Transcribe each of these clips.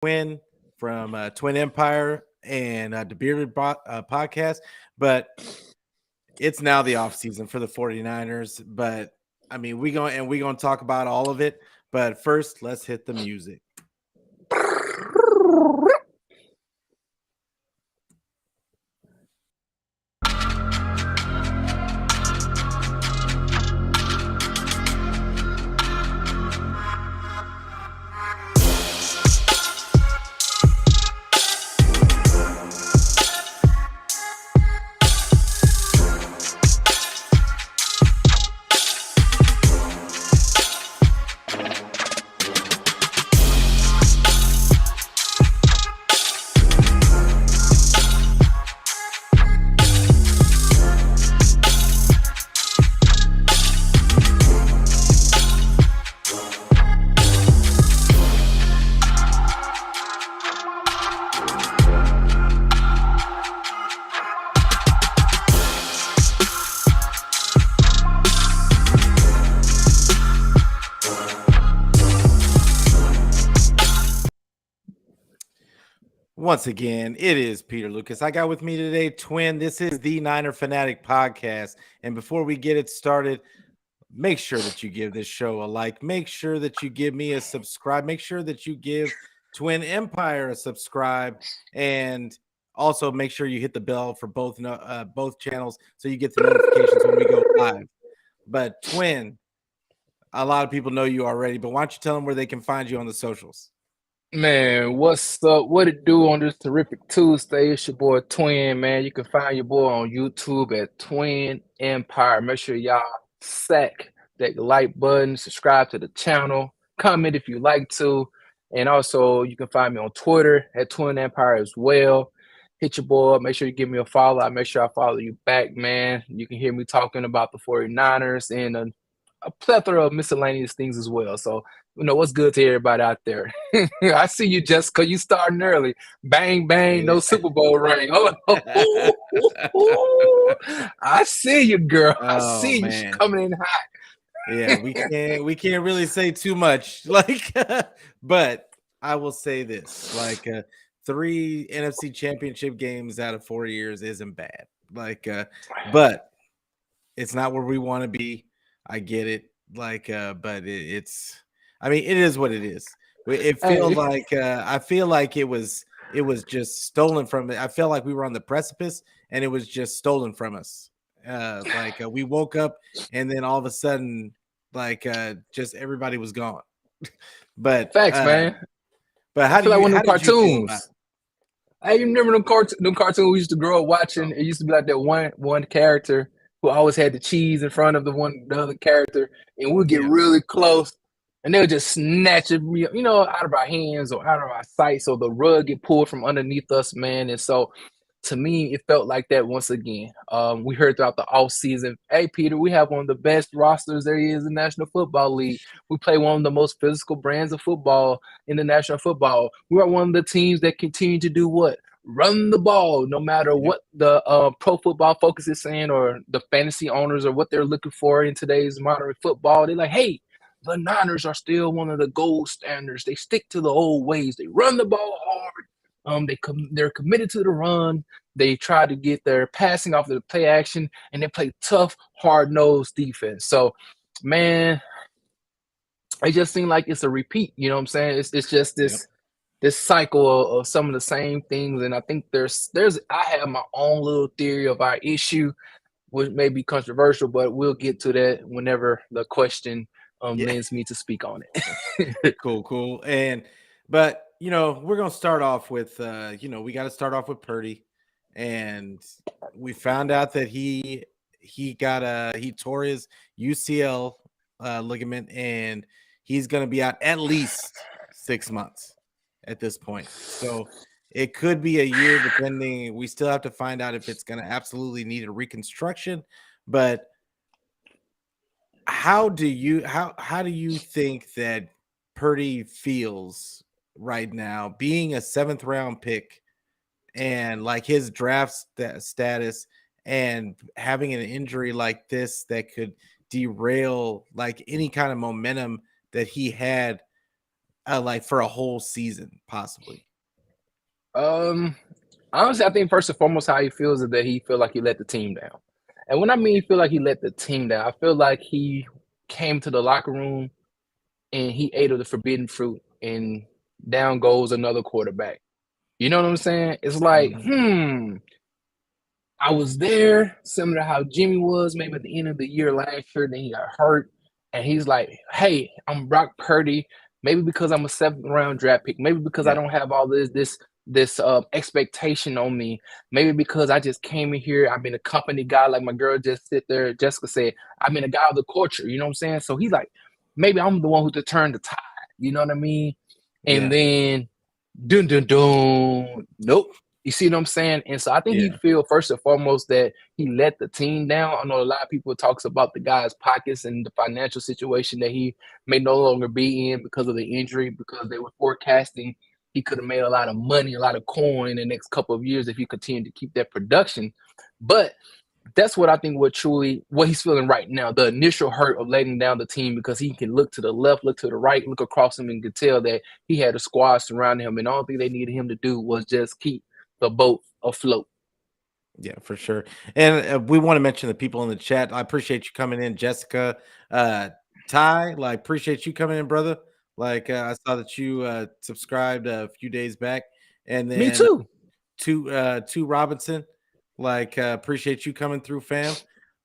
Twin from Twin Empire and the Bearded Podcast. But it's now the off season for the 49ers. But I mean, we're going to talk about all of it. But first, let's hit the music. Once again, it is Peter Lucas. I got with me today, Twin. This is the Niner Fanatic Podcast. And before we get it started, make sure that you give this show a like. Make sure that you give me a subscribe. Make sure that you give Twin Empire a subscribe. And also make sure you hit the bell for both channels so you get the notifications when we go live. But Twin, a lot of people know you already, but why don't you tell them where they can find you on the socials? Man, what's up? What it do on this terrific Tuesday? It's your boy Twin, man. You can find your boy on YouTube at Twin Empire. Make sure y'all sack that like button, subscribe to the channel, comment if you like to. And also, you can find me on Twitter at Twin Empire as well. Hit your boy up. Make sure you give me a follow. I make sure I follow you back, man. You can hear me talking about the 49ers and a plethora of miscellaneous things as well. So, what's good to everybody out there. I see you, Jessica. You starting early. Bang, bang, no Super Bowl ring. I see you, girl. I see you. She's coming in hot. Yeah, we can't really say too much. But I will say this: 3 NFC Championship games out of 4 years isn't bad. But it's not where we want to be. I get it. But it's. I mean, it is what it is. It feels like I feel like it was just stolen from it. I feel like we were on the precipice and it was just stolen from us. We woke up and then all of a sudden, just everybody was gone. But facts, man. But how do you like one of them cartoons? I remember them cartoons we used to grow up watching. It used to be like that one character who always had the cheese in front of the other character, and we'd get really close, and they'll just snatch it, out of our hands or out of our sight, so the rug get pulled from underneath us, man. And so, to me, it felt like that once again. We heard throughout the off season, hey Peter, we have one of the best rosters there is in the National Football League. We play one of the most physical brands of football in the National Football. We are one of the teams that continue to do what? Run the ball, no matter what the Pro Football Focus is saying or the fantasy owners or what they're looking for in today's modern football. They're like, hey, the Niners are still one of the gold standards. They stick to the old ways. They run the ball hard. They're committed to the run. They try to get their passing off of the play action, and they play tough, hard-nosed defense. So, man, it just seemed like it's a repeat. You know what I'm saying? It's just this cycle of some of the same things. And I think I have my own little theory of our issue, which may be controversial, but we'll get to that whenever the question lends me to speak on it. Cool. But we're gonna start off with we got to start off with Purdy, and we found out that he tore his UCL ligament, and he's gonna be out at least 6 months at this point. So it could be a year, depending. We still have to find out if it's going to absolutely need a reconstruction. But how do you think that Purdy feels right now, being a 7th round pick and his draft status, and having an injury like this that could derail any kind of momentum that he had like for a whole season, possibly? Honestly, I think first and foremost, how he feels is that he feel like he let the team down. And when I mean feel like he let the team down, I feel like he came to the locker room and he ate of the forbidden fruit, and down goes another quarterback. You know what I'm saying? It's like, Mhm. I was there, similar to how Jimmy was maybe at the end of the year last year. Then he got hurt, and he's like, "Hey, I'm Brock Purdy. Maybe because I'm a 7th round draft pick. Maybe because I Yeah, don't have all this expectation on me. Maybe because I just came in here. I've been a company guy, like my girl just sit there. Jessica said, I've been a guy of the culture. You know what I'm saying? So he's like, maybe I'm the one who to turn the tide. You know what I mean? And yeah, then, dun dun dun. Nope. You see what I'm saying? And so I think he yeah, feel first and foremost that he let the team down. I know a lot of people talks about the guy's pockets and the financial situation that he may no longer be in because of the injury, because they were forecasting he could have made a lot of money, a lot of coin in the next couple of years if he continued to keep that production. But that's what I think what he's feeling right now. The initial hurt of letting down the team, because he can look to the left, look to the right, look across him, and could tell that he had a squad surrounding him, and all thing they needed him to do was just keep the boat afloat. yeah, for sure. And we want to mention the people in the chat. I appreciate you coming in, Jessica, uh, Ty. Like, appreciate you coming in, brother. Like, I saw that you subscribed a few days back, and Me then too. to Robinson. Like, appreciate you coming through, fam.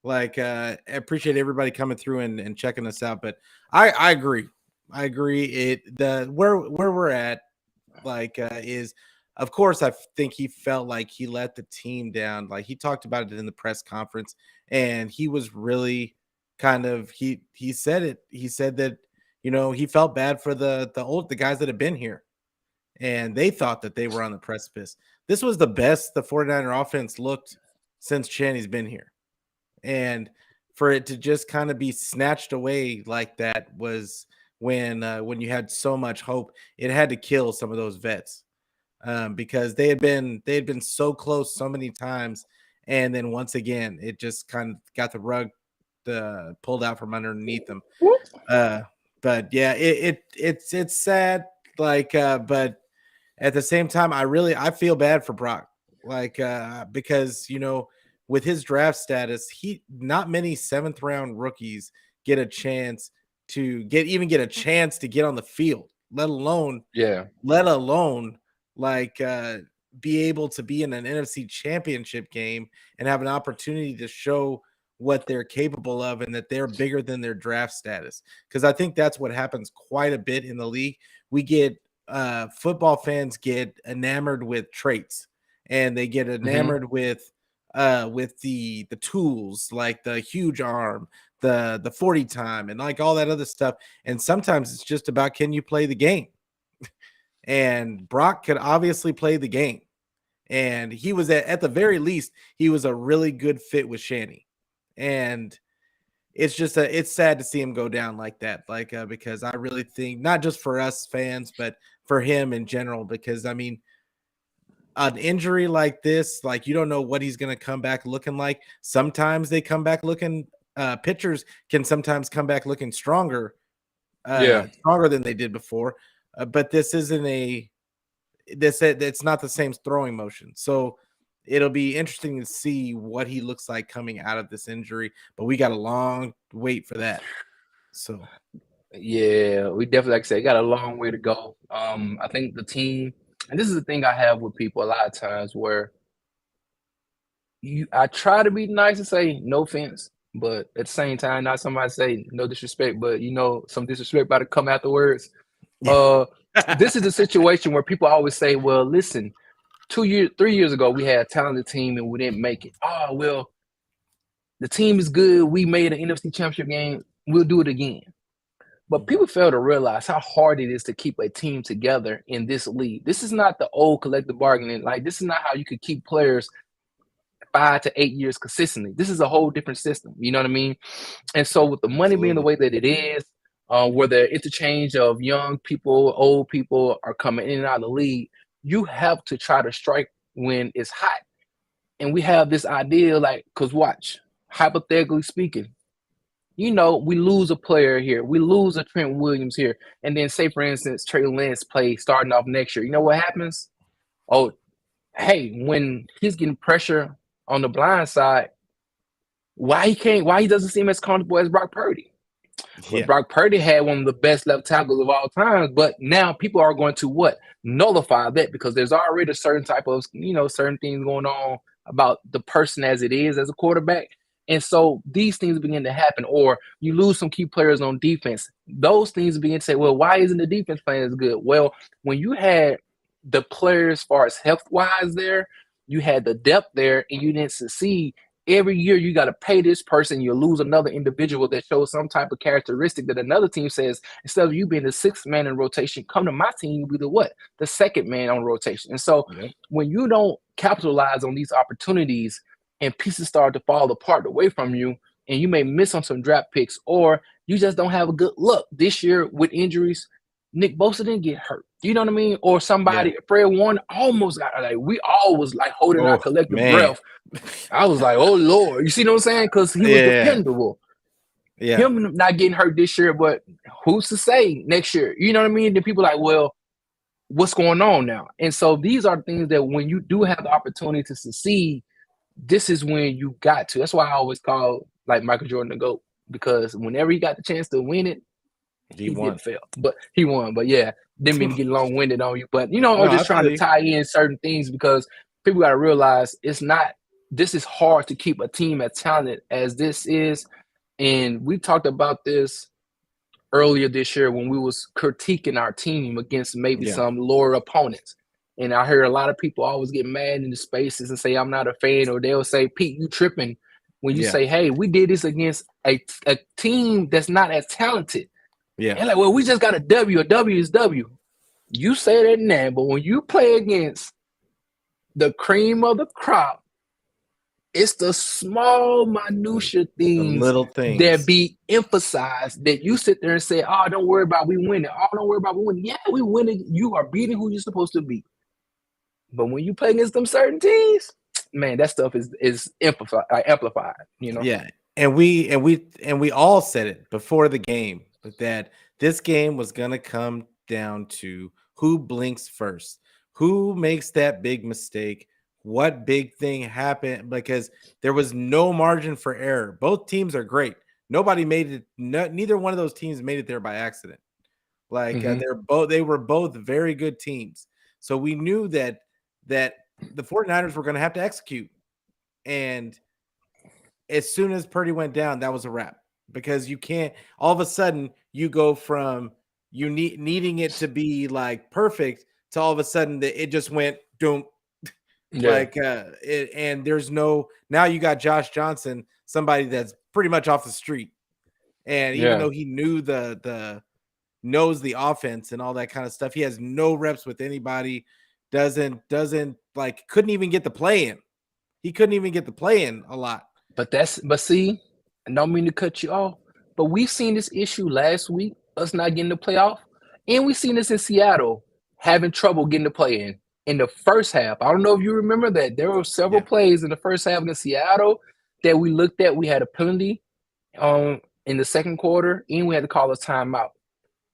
Like, appreciate everybody coming through and checking us out. But I agree. I agree. Where we're at, like, is, of course, I think he felt like he let the team down. Like, he talked about it in the press conference, and he was really kind of he said it. He said that, he felt bad for the guys that have been here, and they thought that they were on the precipice. This was the best the 49er offense looked since Channy's been here. And for it to just kind of be snatched away like that was when you had so much hope. It had to kill some of those vets, because they had been so close so many times, and then once again it just kind of got the rug pulled out from underneath them. Uh, but yeah, it's sad. Like, but at the same time, I feel bad for Brock, like, because with his draft status, he not many 7th round rookies get a chance get a chance to get on the field, Yeah. let alone like, be able to be in an NFC championship game and have an opportunity to show what they're capable of and that they're bigger than their draft status. Because I think that's what happens quite a bit in the league. We get football fans get enamored with traits, and they get Hmm. enamored with the tools, like the huge arm, the 40 time, and like all that other stuff. And sometimes it's just about, can you play the game? And Brock could obviously play the game. And he was at the very least, he was a really good fit with Shanny. And it's sad to see him go down like that. Like, because I really think, not just for us fans, but for him in general, because I mean, an injury like this, like, you don't know what he's going to come back looking like. Sometimes they come back looking, pitchers can sometimes come back looking Yeah. stronger than they did before. But this isn't it's not the same throwing motion. So it'll be interesting to see what he looks like coming out of this injury, but we got a long wait for that. So Yeah, we definitely, like I said, got a long way to go. I think the team, and this is the thing I have with people a lot of times, where I try to be nice and say no offense, but at the same time, not somebody say no disrespect, but some disrespect about to come afterwards. yeah. Uh, this is a situation where people always say, "Well, listen, 2 years, 3 years ago, we had a talented team and we didn't make it. Oh, well, the team is good. We made an NFC Championship game. We'll do it again." But Mhm. people fail to realize how hard it is to keep a team together in this league. This is not the old collective bargaining. Like, this is not how you could keep players 5 to 8 years consistently. This is a whole different system. You know what I mean? And so, with the money being the Absolutely. way that it is, where the interchange of young people, old people are coming in and out of the league, you have to try to strike when it's hot. And we have this idea, like, because watch, hypothetically speaking, we lose a player here, we lose a Trent Williams here, and then say for instance Trey Lance play starting off next year. You know what happens? Oh, hey, when he's getting pressure on the blind side, why he doesn't seem as comfortable as Brock Purdy? But Yeah. Brock Purdy had one of the best left tackles of all time. But now people are going to what? Nullify that because there's already a certain type of, certain things going on about the person as it is as a quarterback. And so these things begin to happen, or you lose some key players on defense. Those things begin to say, well, why isn't the defense playing as good? Well, when you had the players as far as health wise there, you had the depth there, and you didn't succeed. Every year you got to pay this person, you lose another individual that shows some type of characteristic that another team says, instead of you being the sixth man in rotation, come to my team, you'll be the what? The second man on rotation. And so when you don't capitalize on these opportunities and pieces start to fall apart away from you, and you may miss on some draft picks, or you just don't have a good look this year with injuries. Nick Bosa didn't get hurt. You know what I mean? Or somebody, Fred Warner almost got, like, we all was like holding our collective breath. I was like, oh Lord, you see what I'm saying? Because he was dependable. Yeah. Him not getting hurt this year, but who's to say next year? You know what I mean? Then people are like, well, what's going on now? And so these are things that when you do have the opportunity to succeed, this is when you got to. That's why I always call like Michael Jordan the GOAT, because whenever he got the chance to win it, he won. Fail, but he won. But yeah, didn't mean to get long-winded on you. But I'm just trying to tie in certain things because people got to realize this is hard to keep a team as talented as this is. And we talked about this earlier this year when we was critiquing our team against maybe some lower opponents. And I heard a lot of people always get mad in the spaces and say, I'm not a fan, or they'll say, Pete, you tripping when you say, hey, we did this against a team that's not as talented. Yeah. And like, well, we just got a W. A W is W. You say that now, but when you play against the cream of the crop, it's the small, minutia things, little things that be emphasized that you sit there and say, oh, don't worry about we winning. Oh, don't worry about we winning. Yeah, we winning. You are beating who you're supposed to be. But when you play against them certain teams, man, that stuff is amplified, Yeah. And we all said it before the game that this game was going to come down to who blinks first, who makes that big mistake, what big thing happened, because there was no margin for error. Both teams are great. Nobody made it. Neither one of those teams made it there by accident. Like they were both very good teams. So we knew that the 49ers were going to have to execute. And as soon as Purdy went down, that was a wrap, because you can't all of a sudden you go from you needing it to be like perfect to all of a sudden it just went doom. Like and there's no, now you got Josh Johnson, somebody that's pretty much off the street. And even though he knew knows the offense and all that kind of stuff, he has no reps with anybody, doesn't like, couldn't even get the play in. He couldn't even get the play in a lot. But see, I don't mean to cut you off, but we've seen this issue last week, us not getting the playoff, and we've seen this in Seattle having trouble getting the play in the first half. I don't know if you remember that. There were several plays in the first half against Seattle that we looked at. We had a penalty in the second quarter, and we had to call a timeout.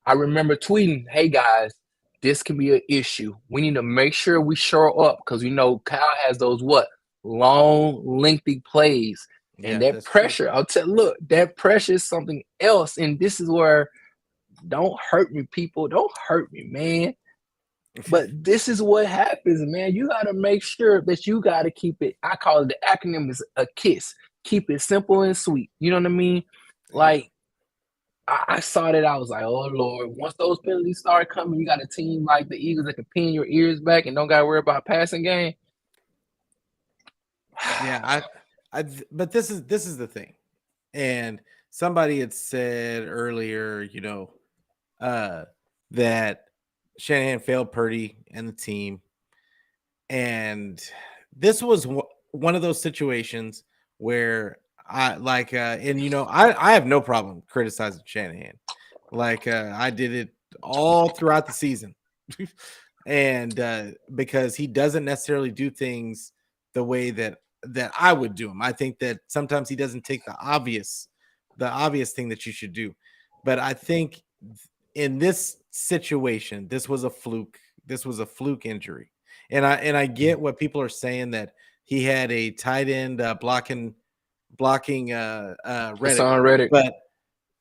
I remember tweeting, hey guys, this can be an issue. We need to make sure we show up, because Kyle has those long, lengthy plays. And that pressure, I'll tell you, look, that pressure is something else. And this is where, don't hurt me, people. Don't hurt me, man. But this is what happens, man. You got to make sure that you got to keep it. I call it, the acronym is a KISS. Keep it simple and sweet. You know what I mean? Like, I saw that. I was like, oh, Lord. Once those penalties start coming, you got a team like the Eagles that can pin your ears back and don't got to worry about passing game. Yeah, but this is the thing. And somebody had said earlier, that Shanahan failed Purdy and the team. And this was one of those situations where I have no problem criticizing Shanahan. Like I did it all throughout the season. And because he doesn't necessarily do things the way that I would do them. I think that sometimes he doesn't take the obvious thing that you should do. But I think in this situation, this was a fluke. This was a fluke injury. And I get what people are saying, that he had a tight end blocking Hassan Reddick. Reddick.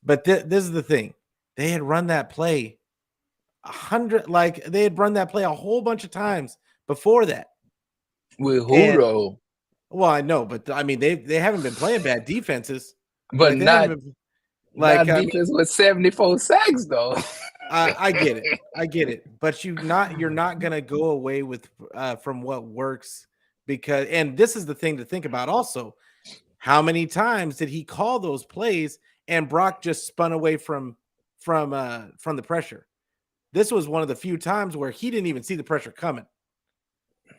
But this is the thing. They had run that play they had run that play a whole bunch of times before that. With who though? Well, I know, but I mean they haven't been playing bad defenses. But not defense with 74 sacks though. I get it. But you're not gonna go away with from what works, because, and this is the thing to think about also. How many times did he call those plays and Brock just spun away from the pressure? This was one of the few times where he didn't even see the pressure coming.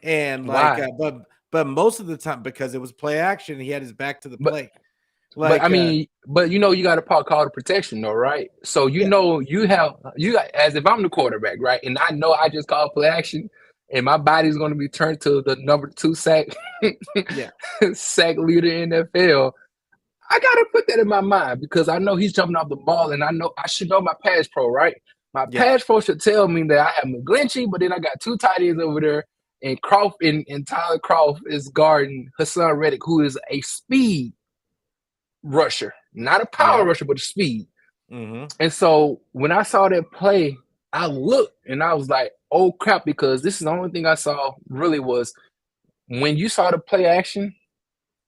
And but most of the time, because it was play action, he had his back to the play. But I mean, you got to call the protection though, right? So you got, as if I'm the quarterback, right? And I know I just called play action, and my body's going to be turned to the number 2 sack sack leader in the NFL. I got to put that in my mind, because I know he's jumping off the ball, and I know I should know my pass pro, right? My pass pro should tell me that I have McGlinchey, but then I got 2 tight ends over there, and Croft and Tyler Croft is guarding Hassan Reddick, who is a speed rusher, not a power rusher, but a speed. Mm-hmm. And so when I saw that play, I looked and I was like, oh crap, because this is the only thing I saw really was when you saw the play action.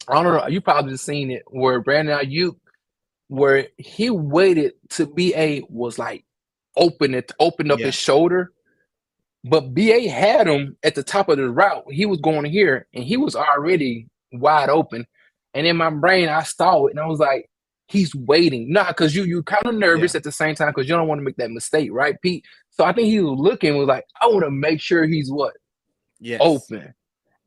I don't know, you probably just seen it, where Brandon Ayuk, where he waited to BA was like opened up his shoulder, but BA had him at the top of the route. He was going here and he was already wide open. And in my brain, I saw it and I was like, he's waiting. Nah, because you kind of nervous at the same time, because you don't want to make that mistake, right, Pete? So I think he was looking, was like, I want to make sure he's open.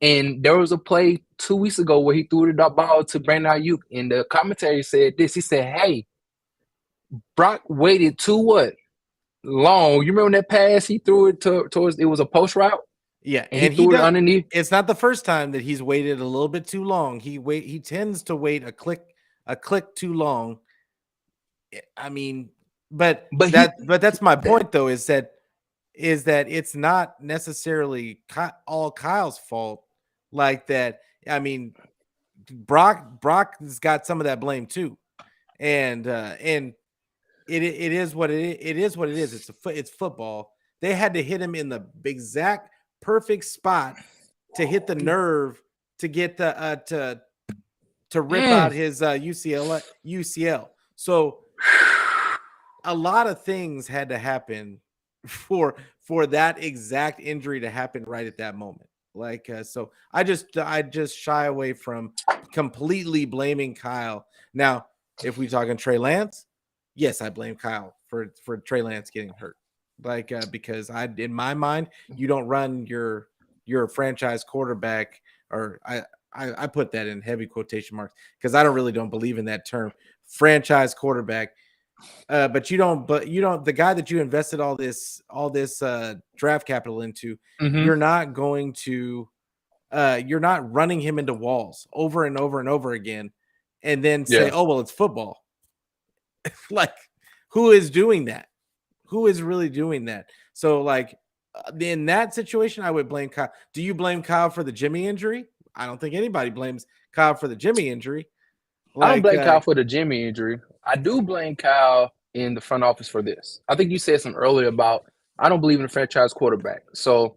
And there was a play 2 weeks ago where he threw the ball to Brandon Ayuk, and the commentary said this. He said, hey, Brock waited too long. You remember that pass he threw it towards, it was a post route? Yeah, and he threw it underneath. It's not the first time that he's waited a little bit too long. He tends to wait a click too long. I mean, but that's my point though, is that it's not necessarily all Kyle's fault like that. I mean, Brock's got some of that blame too, and it is what it is. It's football. They had to hit him in the exact perfect spot to hit the nerve to get the to rip out his UCL. So a lot of things had to happen for that exact injury to happen right at that moment. Like so I just shy away from completely blaming Kyle. Now, if we talking Trey Lance, yes, I blame Kyle for Trey Lance getting hurt. Like because in my mind, you don't run your franchise quarterback, or I put that in heavy quotation marks because I don't believe in that term, franchise quarterback. But you don't the guy that you invested all this draft capital into, you're not going to you're not running him into walls over and over and over again and then say, oh well, it's football. Like, who is doing that? Who is really doing that? So like in that situation, I would blame Kyle. Do you blame Kyle for the Jimmy injury? I don't think anybody blames Kyle for the Jimmy injury. I don't blame Kyle for the Jimmy injury. I do blame Kyle in the front office for this. I think you said something earlier about, I don't believe in a franchise quarterback. So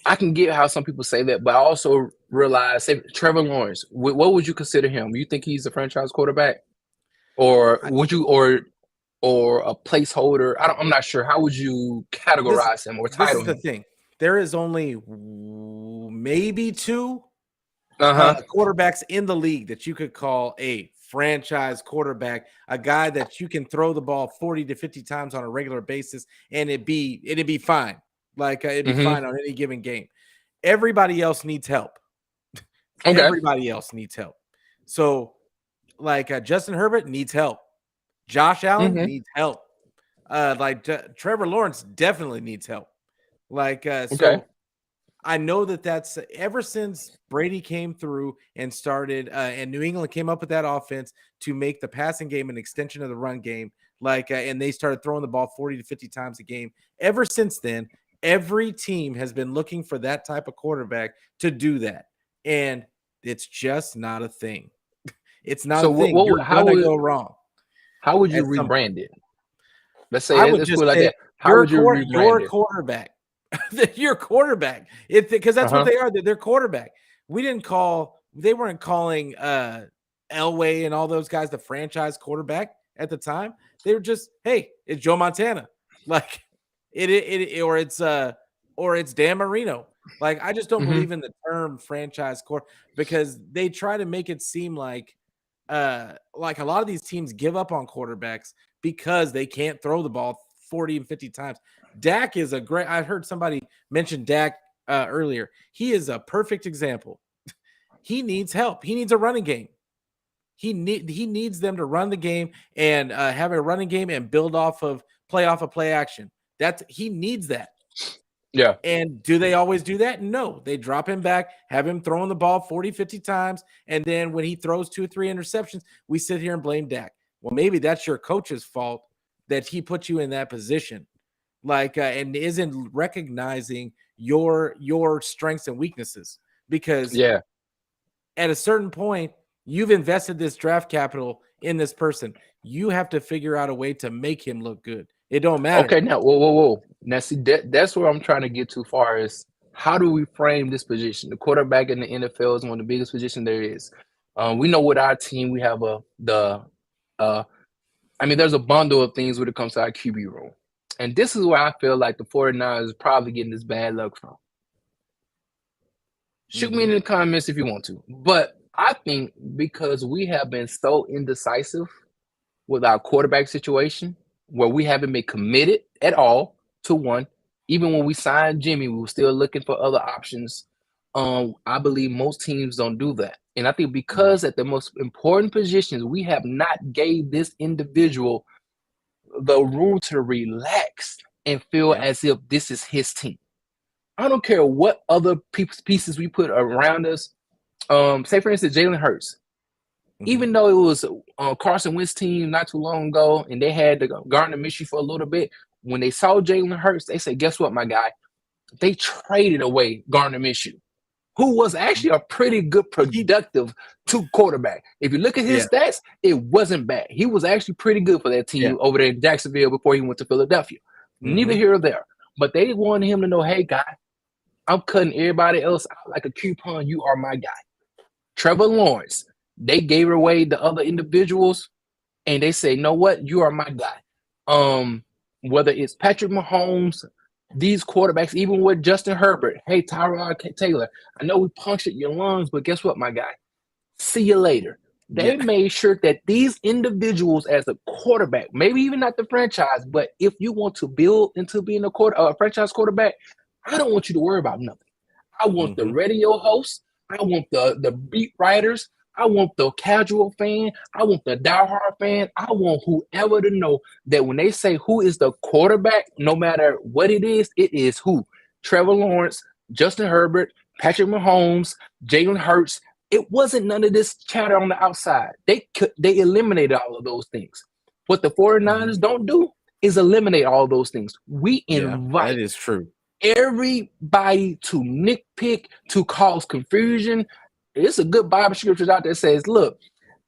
I can get how some people say that, but I also realize, say, Trevor Lawrence, what would you consider him? You think he's a franchise quarterback? Or would you, or a placeholder? I'm not sure. How would you categorize him or title him? This is the thing. There is only maybe 2 quarterbacks in the league that you could call a franchise quarterback, a guy that you can throw the ball 40 to 50 times on a regular basis and it'd be fine. Like it'd be fine on any given game. Everybody else needs help. Okay. Everybody else needs help. So like Justin Herbert needs help. Josh Allen needs help. Trevor Lawrence definitely needs help. Like so I know that's ever since Brady came through and started, and New England came up with that offense to make the passing game an extension of the run game. And they started throwing the ball 40 to 50 times a game. Ever since then, every team has been looking for that type of quarterback to do that. And it's just not a thing. It's not a thing. You're going to go wrong. How would you rebrand it? Let's say, I would just put it like say, that. How would you rebrand your it? quarterback. Your quarterback. Because that's what they are. They're quarterback. They weren't calling Elway and all those guys the franchise quarterback at the time. They were just, hey, it's Joe Montana. Like or it's Dan Marino. Like, I just don't believe in the term franchise because they try to make it seem like a lot of these teams give up on quarterbacks because they can't throw the ball 40 and 50 times. Dak is I heard somebody mention Dak earlier. He is a perfect example. He needs help. He needs a running game. He needs them to run the game and have a running game and build off of play action. He needs that. Yeah. And do they always do that? No. They drop him back, have him throwing the ball 40, 50 times, and then when he throws 2 or 3 interceptions, we sit here and blame Dak. Well, maybe that's your coach's fault that he put you in that position. And isn't recognizing your strengths and weaknesses, because at a certain point, you've invested this draft capital in this person. You have to figure out a way to make him look good. It don't matter. Okay, now, whoa. Now, see, that's where I'm trying to get to far as how do we frame this position? The quarterback in the NFL is one of the biggest positions there is. We know with our team, we have there's a bundle of things when it comes to our QB room. And this is where I feel like the 49ers is probably getting this bad luck from. Shoot me in the comments if you want to. But I think because we have been so indecisive with our quarterback situation, where we haven't been committed at all to one. Even when we signed Jimmy, we were still looking for other options. I believe most teams don't do that. And I think because at the most important positions, we have not gave this individual the room to relax and feel as if this is his team. I don't care what other pieces we put around us. Say, for instance, Jalen Hurts. Even though it was Carson Wentz's team not too long ago, and they had the Gardner Minshew for a little bit, when they saw Jalen Hurts, they said, guess what, my guy? They traded away Gardner Minshew, who was actually a pretty good, productive quarterback. If you look at his stats, it wasn't bad. He was actually pretty good for that team over there in Jacksonville before he went to Philadelphia. Neither here or there. But they wanted him to know, hey, guy, I'm cutting everybody else out like a coupon. You are my guy. Trevor Lawrence. They gave away the other individuals, and they say, "Know what? You are my guy." Whether it's Patrick Mahomes, these quarterbacks, even with Justin Herbert. Hey, Tyrod Taylor, I know we punctured your lungs, but guess what, my guy? See you later. They made sure that these individuals, as a quarterback, maybe even not the franchise, but if you want to build into being a franchise quarterback, I don't want you to worry about nothing. I want the radio hosts. I want the beat writers. I want the casual fan. I want the diehard fan. I want whoever to know that when they say who is the quarterback, no matter what it is who? Trevor Lawrence, Justin Herbert, Patrick Mahomes, Jalen Hurts. It wasn't none of this chatter on the outside. They eliminated all of those things. What the 49ers don't do is eliminate all those things. We invite that is true. Everybody to nitpick, to cause confusion. It's a good Bible scripture out there that says, look,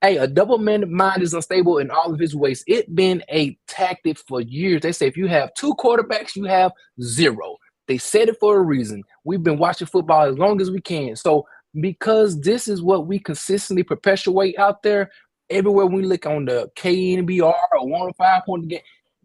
hey, a double-minded mind is unstable in all of his ways. It's been a tactic for years. They say if you have 2 quarterbacks, you have 0. They said it for a reason. We've been watching football as long as we can. So because this is what we consistently perpetuate out there, everywhere we look on the KNBR or 105 point game,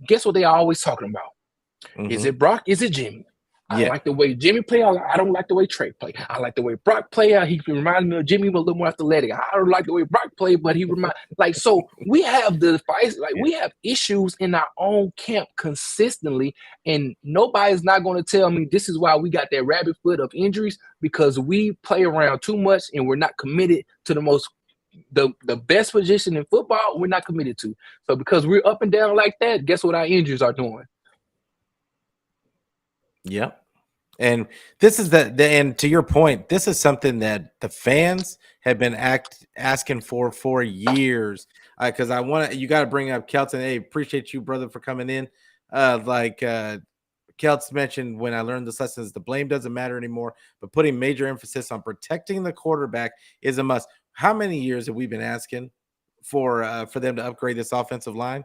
guess what they are always talking about? Is it Brock? Is it Jimmy? I like the way Jimmy play. I don't like the way Trey play. I like the way Brock play. He reminds me of Jimmy, but a little more athletic. I don't like the way Brock play, but he reminds so we have the fights, we have issues in our own camp consistently, and nobody's not going to tell me this is why we got that rabbit foot of injuries, because we play around too much and we're not committed to the best position in football. We're not committed to. So because we're up and down like that, guess what our injuries are doing? Yep. And this is and to your point, this is something that the fans have been asking for years. Because you got to bring up Kelton. Hey, appreciate you, brother, for coming in. Kelts mentioned, when I learned this lesson, is the blame doesn't matter anymore, but putting major emphasis on protecting the quarterback is a must. How many years have we been asking for them to upgrade this offensive line?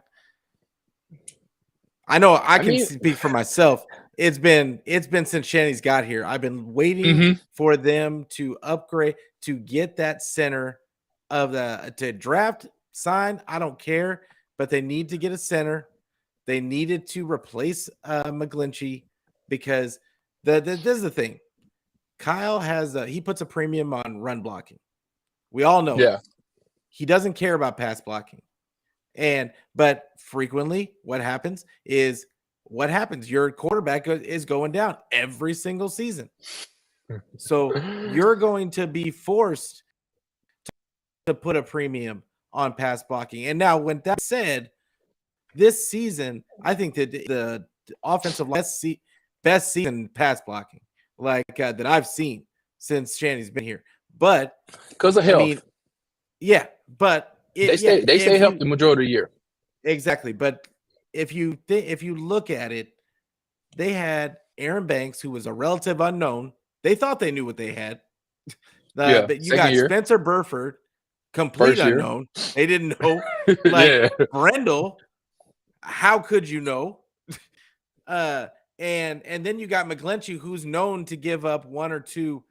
I know I can speak for myself. It's been since Shanny's got here. I've been waiting for them to upgrade, to get that center to draft, sign. I don't care, but they need to get a center. They needed to replace McGlinchey, because this is the thing. Kyle he puts a premium on run blocking. We all know it. He doesn't care about pass blocking. But frequently what happens? Your quarterback is going down every single season. So you're going to be forced to put a premium on pass blocking. And now, when that said, this season, I think that the offensive line best season pass blocking that I've seen since Shanny's been here. But because of health, but they stay healthy the majority of the year. Exactly. But if you look at it, they had Aaron Banks, who was a relative unknown. They thought they knew what they had. But you got Spencer Burford, complete unknown. They didn't know. Brendel, how could you know? And then you got McGlinchey, who's known to give up one or two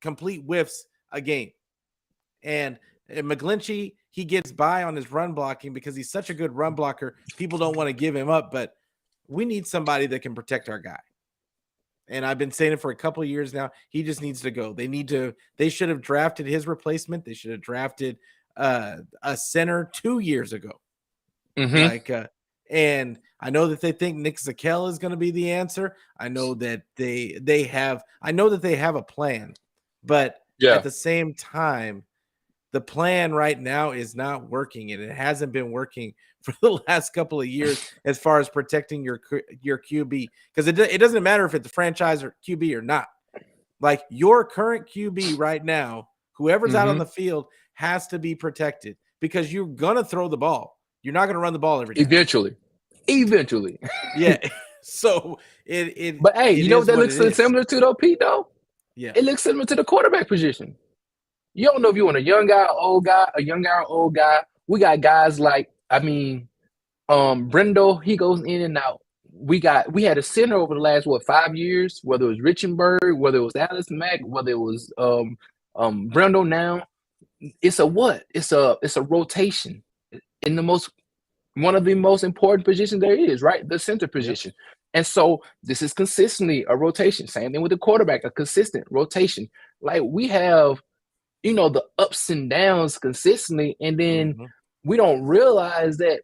complete whiffs a game. And McGlinchey, he gets by on his run blocking because he's such a good run blocker. People don't want to give him up, but we need somebody that can protect our guy. And I've been saying it for a couple of years now. He just needs to go. They should have drafted his replacement. They should have drafted a center 2 years ago. And I know that they think Nick Zakel is going to be the answer. I know that they have a plan, but at the same time, the plan right now is not working, and it hasn't been working for the last couple of years as far as protecting your QB, because it doesn't matter if it's the franchise or QB or not. Like, your current QB right now, whoever's out on the field has to be protected, because you're going to throw the ball. You're not going to run the ball every time. Eventually. Yeah. So But hey, you know what that looks similar to, though, Pete, though? Yeah. It looks similar to the quarterback position. You don't know if you want a young guy, old guy, or old guy. We got guys like, Brendel, he goes in and out. We had a center over the last 5 years, whether it was Richenberg, whether it was Alice Mack, whether it was Brendel now. It's a rotation in one of the most important positions there is, right? The center position. Yep. And so this is consistently a rotation. Same thing with the quarterback, a consistent rotation. Like, we have, the ups and downs consistently, and then we don't realize that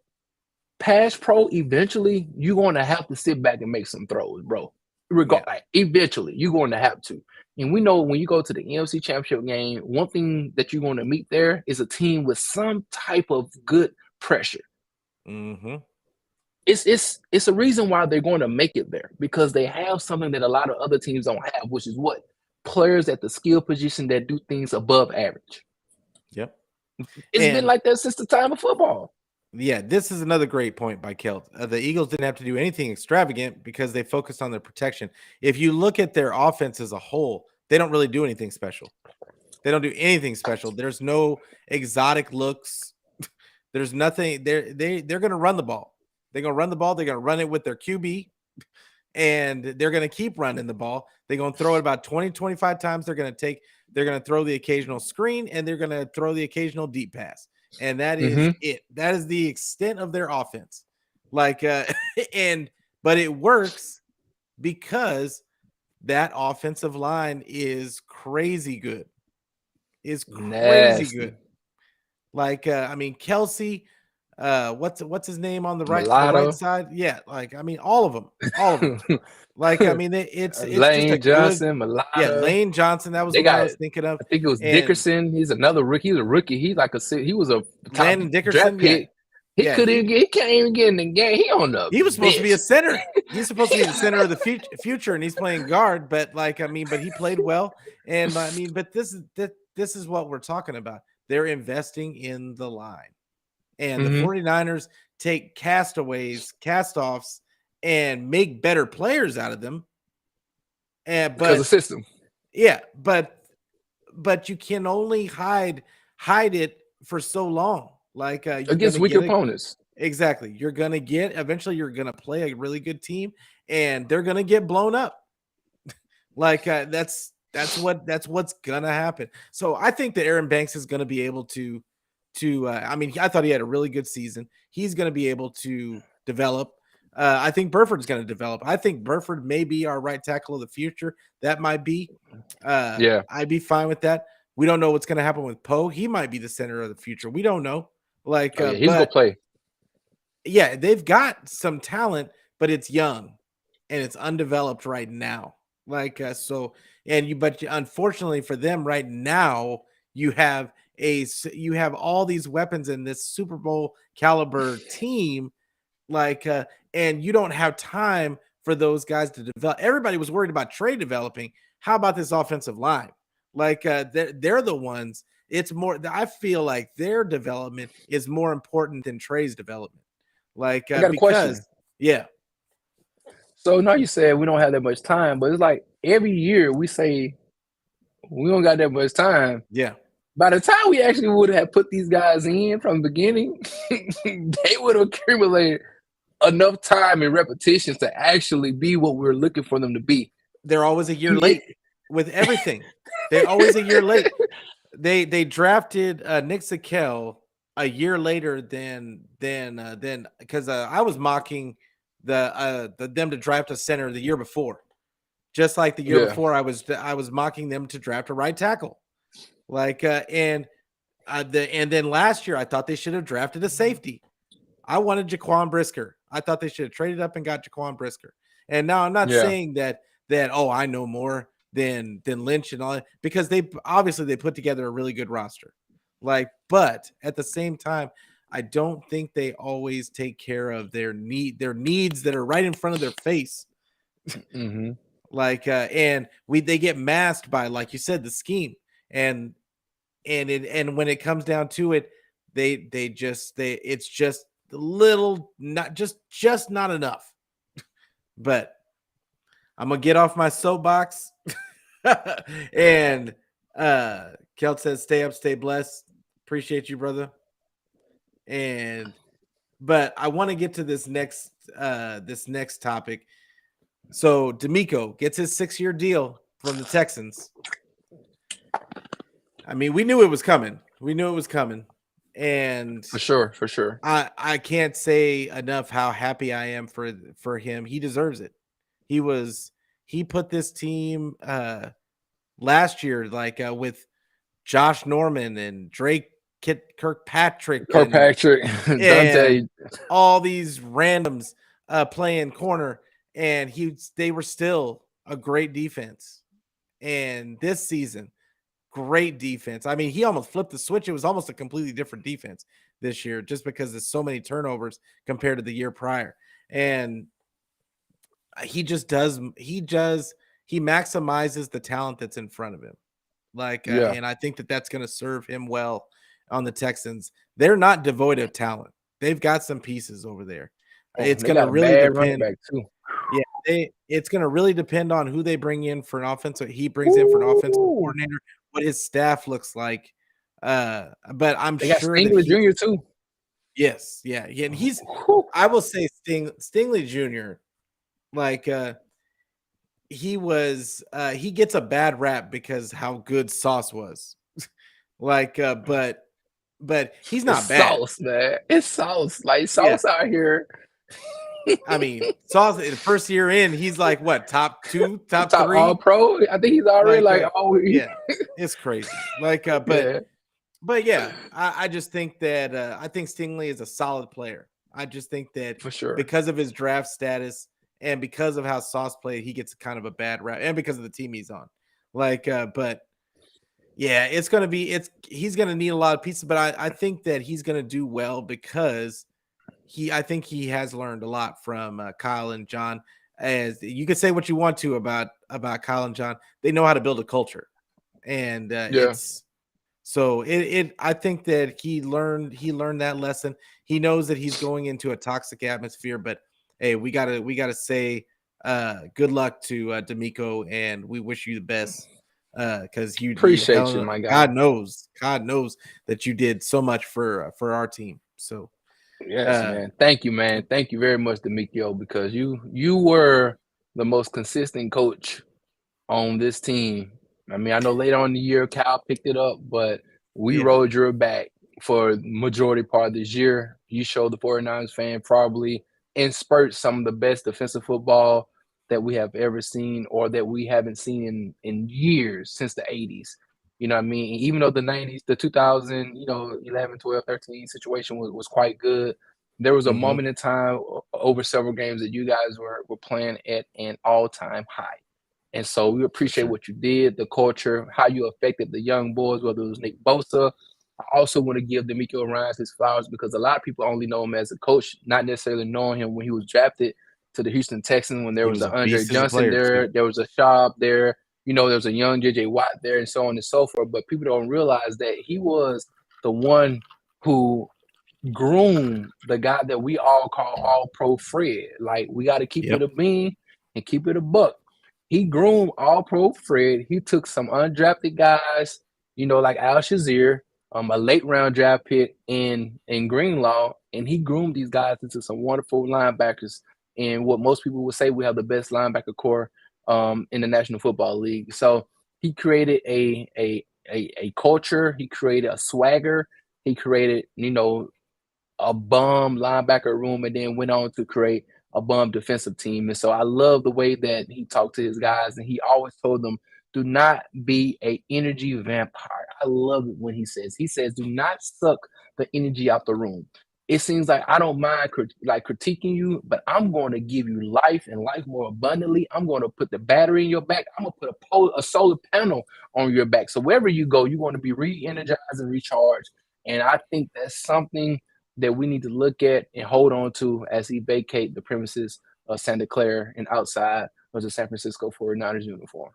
pass pro, eventually you're going to have to sit back and make some throws, bro. Eventually you're going to have to. And we know when you go to the NFC Championship game, one thing that you're going to meet there is a team with some type of good pressure. It's a reason why they're going to make it there, because they have something that a lot of other teams don't have, which is what? Players at the skill position that do things above average. Yep. It's been like that since the time of football. Yeah, this is another great point by Kelt. The Eagles didn't have to do anything extravagant because they focused on their protection. If you look at their offense as a whole, they don't really do anything special. They don't do anything special. There's no exotic looks. There's nothing. They're going to run the ball. They're going to run the ball. They're going to run it with their QB, and they're going to keep running the ball. They're going to throw it about 20, 25 times. They're going to throw the occasional screen, and they're going to throw the occasional deep pass. And that is it. That is the extent of their offense. But it works because that offensive line is crazy good. Good. Kelsey, what's his name on the right side? Yeah, all of them. It's Lane just a Johnson, good, Mulatto. Yeah, Lane Johnson. That was what I was thinking of. I think it was Dickerson. He's another rookie. He's a rookie. He's he was a top Landon Dickerson. draft pick. He can't even get in the game. He on the He was supposed to be a bench. center. He's supposed to be the center of the future, and he's playing guard. But but he played well. And but this is what we're talking about. They're investing in the line, and the 49ers take castaways, cast-offs, and make better players out of them. Because of system. Yeah, but you can only hide it for so long. Against weak opponents. Exactly. Eventually you're gonna play a really good team and they're gonna get blown up. That's what's gonna happen. So I think that Aaron Banks is gonna be able to I thought he had a really good season. He's gonna be able to develop. I think Burford's going to develop. I think Burford may be our right tackle of the future. That might be. I'd be fine with that. We don't know what's going to happen with Poe. He might be the center of the future. We don't know. He's going to play. Yeah, they've got some talent, but it's young and it's undeveloped right now. But unfortunately for them right now, you have all these weapons in this Super Bowl caliber team. And you don't have time for those guys to develop. Everybody was worried about Trey developing. How about this offensive line? They're the ones. It's more. I feel like their development is more important than Trey's development. I got a question. Yeah. So now you said we don't have that much time, but it's like every year we say we don't got that much time. Yeah. By the time we actually would have put these guys in from the beginning, they would have accumulated enough time and repetitions to actually be what we're looking for them to be. They're always a year late with everything. They're always a year late. They drafted Nick Zakelj a year later than because I was mocking them to draft a center the year before, just like the year before I was mocking them to draft a right tackle. And then last year I thought they should have drafted a safety. I wanted Jaquan Brisker. I thought they should have traded up and got Jaquan Brisker. And now I'm not saying that I know more than Lynch and all that, because they put together a really good roster. But at the same time, I don't think they always take care of their needs that are right in front of their face. Mm-hmm. And they get masked by, like you said, the scheme. And when it comes down to it, it's just a little, not just not enough. But I'm gonna get off my soapbox. And Kelt says, "Stay up, stay blessed. Appreciate you, brother." But I want to get to this next topic. So Demeco gets his 6-year deal from the Texans. I mean, we knew it was coming. And for sure. I can't say enough how happy I am for him. He deserves it. He put this team last year with Josh Norman and Drake Kirkpatrick, Dante, all these randoms playing corner, and they were still a great defense. And this season, great defense. I mean, he almost flipped the switch. It was almost a completely different defense this year, just because there's so many turnovers compared to the year prior. And he maximizes the talent that's in front of him. And I think that's going to serve him well on the Texans. They're not devoid of talent. They've got some pieces over there. It's going to really depend. It's going to really depend on who they bring in for an offensive. He brings in for an offensive coordinator, what his staff looks like. But I'm sure Stingley Jr. too. Yes, yeah, and he's. I will say Stingley Jr. He gets a bad rap because how good Sauce was. But he's not bad. Sauce, man. It's Sauce. Sauce out here. I mean, Sauce, the first year in, he's what, top 2, top 3? All pro. I think he's already yeah, it's crazy. But yeah, I just think that I think Stingley is a solid player. I just think that for sure, because of his draft status and because of how Sauce played, he gets kind of a bad rap, and because of the team he's on. But yeah, he's going to need a lot of pieces, but I think that he's going to do well because I think he has learned a lot from Kyle and John. As you can say what you want to about Kyle and John, they know how to build a culture, and Yeah, it's so it. I think that he learned that lesson. He knows that he's going into a toxic atmosphere, but hey, we gotta say good luck to Demeco, and we wish you the best because you appreciate you, hell my guy. God knows that you did so much for our team. So Yes, uh man. Thank you, man. Thank you very much, Demeco, because you were the most consistent coach on this team. I mean, I know later on in the year Cal picked it up, but we yeah, rode your back for majority part of this year. You showed the 49ers fan probably in spurts some of the best defensive football that we have ever seen or that we haven't seen in years since the 80s. You know what I mean? Even though the 90s, the 2000, 11, 12, 13 situation was quite good. There was a hmm moment in time over several games that you guys were playing at an all-time high. And so we for appreciate sure. what you did, the culture, how you affected the young boys, whether it was Nick Bosa. I also want to give Demeco Ryans his flowers because a lot of people only know him as a coach, not necessarily knowing him when he was drafted to the Houston Texans, when there He was was an a Andre beast as a Johnson player too. there was a Schaub there, there was a young JJ Watt there, and so on and so forth. But people don't realize that he was the one who groom the guy that we all call All Pro Fred. Like we got to keep it Yep. a bean and keep it a buck. He groomed All Pro Fred. He took some undrafted guys, like Al Shazier, a late round draft pick in Greenlaw, and he groomed these guys into some wonderful linebackers. And what most people would say, we have the best linebacker core in the National Football League. So he created a culture. He created a swagger. He created, a bum linebacker room and then went on to create a bum defensive team. And so I love the way that he talked to his guys and he always told them, do not be a energy vampire. I love it when he says, do not suck the energy out the room. It seems like I don't mind critiquing you, but I'm going to give you life and life more abundantly. I'm going to put the battery in your back. I'm going to put a solar panel on your back. So wherever you go, you're going to be re-energized and recharged. And I think that's something that we need to look at and hold on to as he vacate the premises of Santa Clara and outside of the San Francisco 49ers uniform.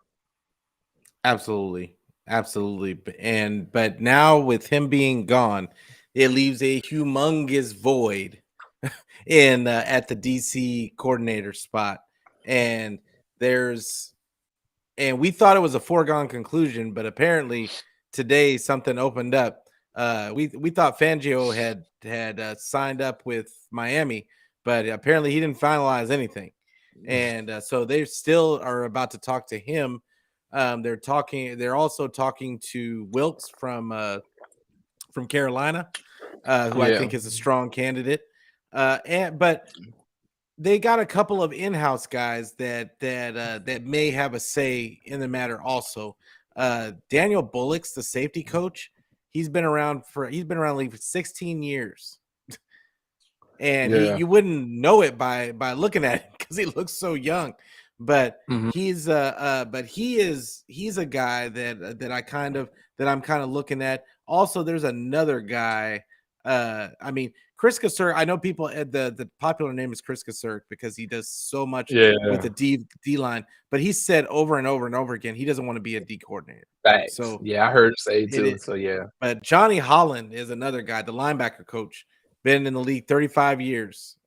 Absolutely. Absolutely. But now with him being gone, it leaves a humongous void in at the DC coordinator spot. And there's and we thought it was a foregone conclusion, but apparently today something opened up. We thought Fangio had signed up with Miami, but apparently he didn't finalize anything, and so they still are about to talk to him. They're talking. They're also talking to Wilkes from Carolina, who I Yeah, think is a strong candidate. But they got a couple of in-house guys that may have a say in the matter also. Daniel Bullock's the safety coach. He's been around league for 16 years. And he yeah, you wouldn't know it by looking at him because he looks so young. But hmm he's a guy that I'm kind of looking at. Also, there's another guy. I mean, Chris Kasur, I know people the popular name is Chris Kasur because he does so much with yeah. the D line, but he said over and over and over again he doesn't want to be a D coordinator. Facts. So Yeah, I heard him say it too. is, So yeah, but Johnny Holland is another guy, the linebacker coach, been in the league 35 years.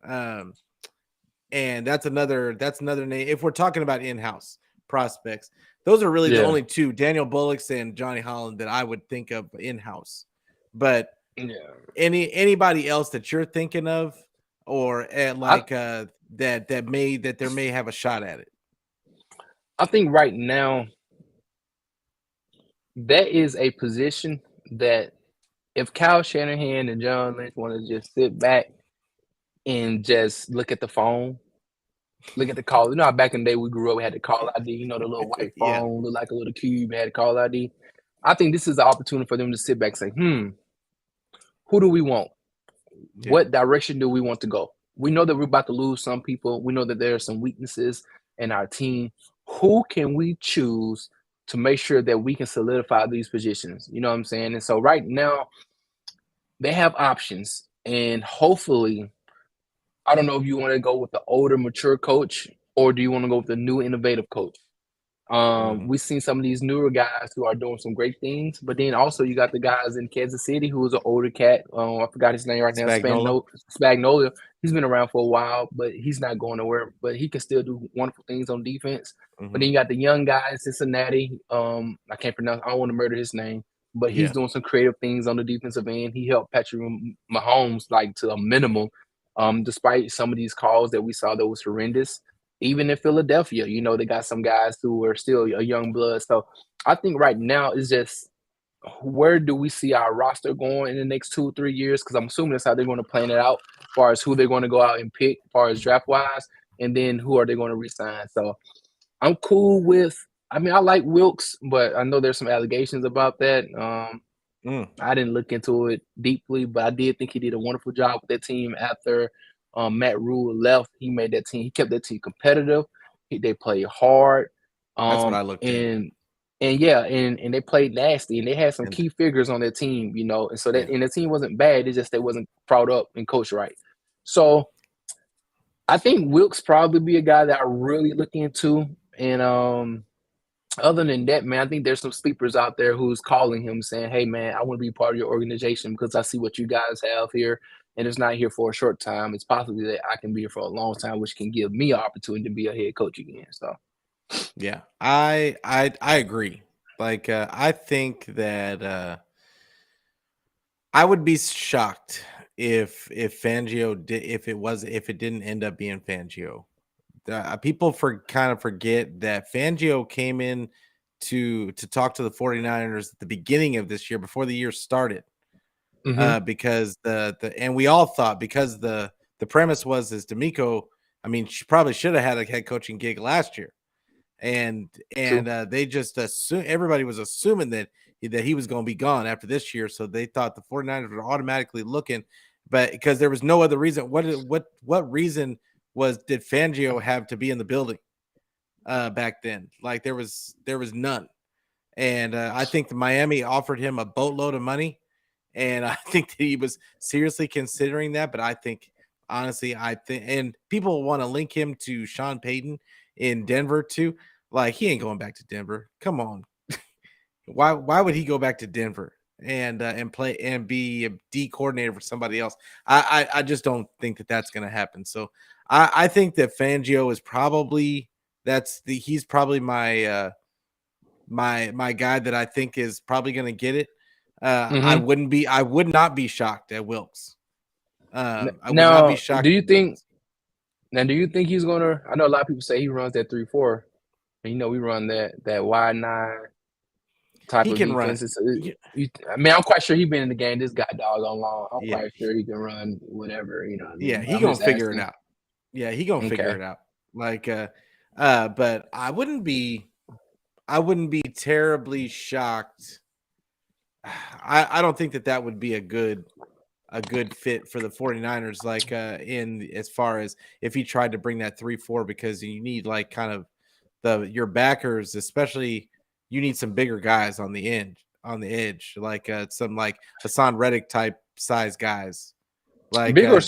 And that's another name. If we're talking about in-house prospects, those are really the yeah, only two, Daniel Bullocks and Johnny Holland, that I would think of in-house. But yeah. anybody else that you're thinking of, or I that there may have a shot at it. I think right now that is a position that if Kyle Shanahan and John Lynch want to just sit back and just look at the phone, look at the call. You know how back in the day we grew up, we had the call ID, the little white Yeah, phone, looked like a little cube, had a call ID. I think this is the opportunity for them to sit back and say, who do we want? yeah, What direction do we want to go? We know that we're about to lose some people. We know that there are some weaknesses in our team. Who can we choose to make sure that we can solidify these positions? You know what I'm saying? And so right now, they have options. And hopefully I don't know if you want to go with the older, mature coach, or do you want to go with the new, innovative coach? We've seen some of these newer guys who are doing some great things, but then also you got the guys in Kansas City who is an older cat. I forgot his name right now. Spagnola. Spagnolia. He's been around for a while, but he's not going nowhere. But he can still do wonderful things on defense. But then you got the young guy in Cincinnati. I can't pronounce. I don't want to murder his name, but he's doing some creative things on the defensive end. He helped Patrick Mahomes like to a minimum, despite some of these calls that we saw that was horrendous. Even in Philadelphia, they got some guys who are still a young blood. So I think right now is just where do we see our roster going in the next 2 or 3 years? Because I'm assuming that's how they're going to plan it out, as far as who they're going to go out and pick, as far as draft wise, and then who are they going to resign. So I'm cool with. I mean, I like Wilkes, but I know there's some allegations about that. I didn't look into it deeply, but I did think he did a wonderful job with that team after Matt Rule left. He made that team. He kept that team competitive. They played hard. That's what I looked at. And they played nasty, and they had some key figures on their team, and so that and the team wasn't bad. It's just they wasn't brought up and coached right. So I think Wilkes probably be a guy that I really look into. And other than that, man, I think there's some sleepers out there who's calling him saying, "Hey, man, I want to be part of your organization because I see what you guys have here, and it's not here for a short time. It's possibly that I can be here for a long time, which can give me an opportunity to be a head coach again." So, yeah, I agree. Like, I think that I would be shocked if Fangio did if it didn't end up being Fangio. People kind of forget that Fangio came in to talk to the 49ers at the beginning of this year before the year started. Because and we all thought because the premise was is Demeco, I mean, she probably should have had a head coaching gig last year. And they just assume everybody was assuming that he was going to be gone after this year. So they thought the 49ers were automatically looking, but because there was no other reason. What reason did Fangio have to be in the building back then? Like there was none. And I think the Miami offered him a boatload of money, and I think that he was seriously considering that. But I think honestly, and people want to link him to Sean Payton in Denver too. Like he ain't going back to Denver. Come on, why would he go back to Denver and play and be a D coordinator for somebody else? I just don't think that that's going to happen. So I think that Fangio is probably he's probably my my guy that I think is probably going to get it. I would not be shocked at Wilkes. I would not be shocked. Do you think he's gonna? I know a lot of people say he runs that 3-4. We run that wide 9 type he of can defense. run. I mean, I'm quite sure he's been in the game. This guy doggone long. I'm quite sure he can run whatever. You know what I mean? Yeah, he gonna figure it out. Yeah, he gonna figure it out. Like, but I wouldn't be terribly shocked. I don't think that would be a good fit for the 49ers, like in as far as if he tried to bring that 3-4, because you need like kind of your backers, especially you need some bigger guys on the edge, like some like Hassan Reddick type size guys. Like bigger or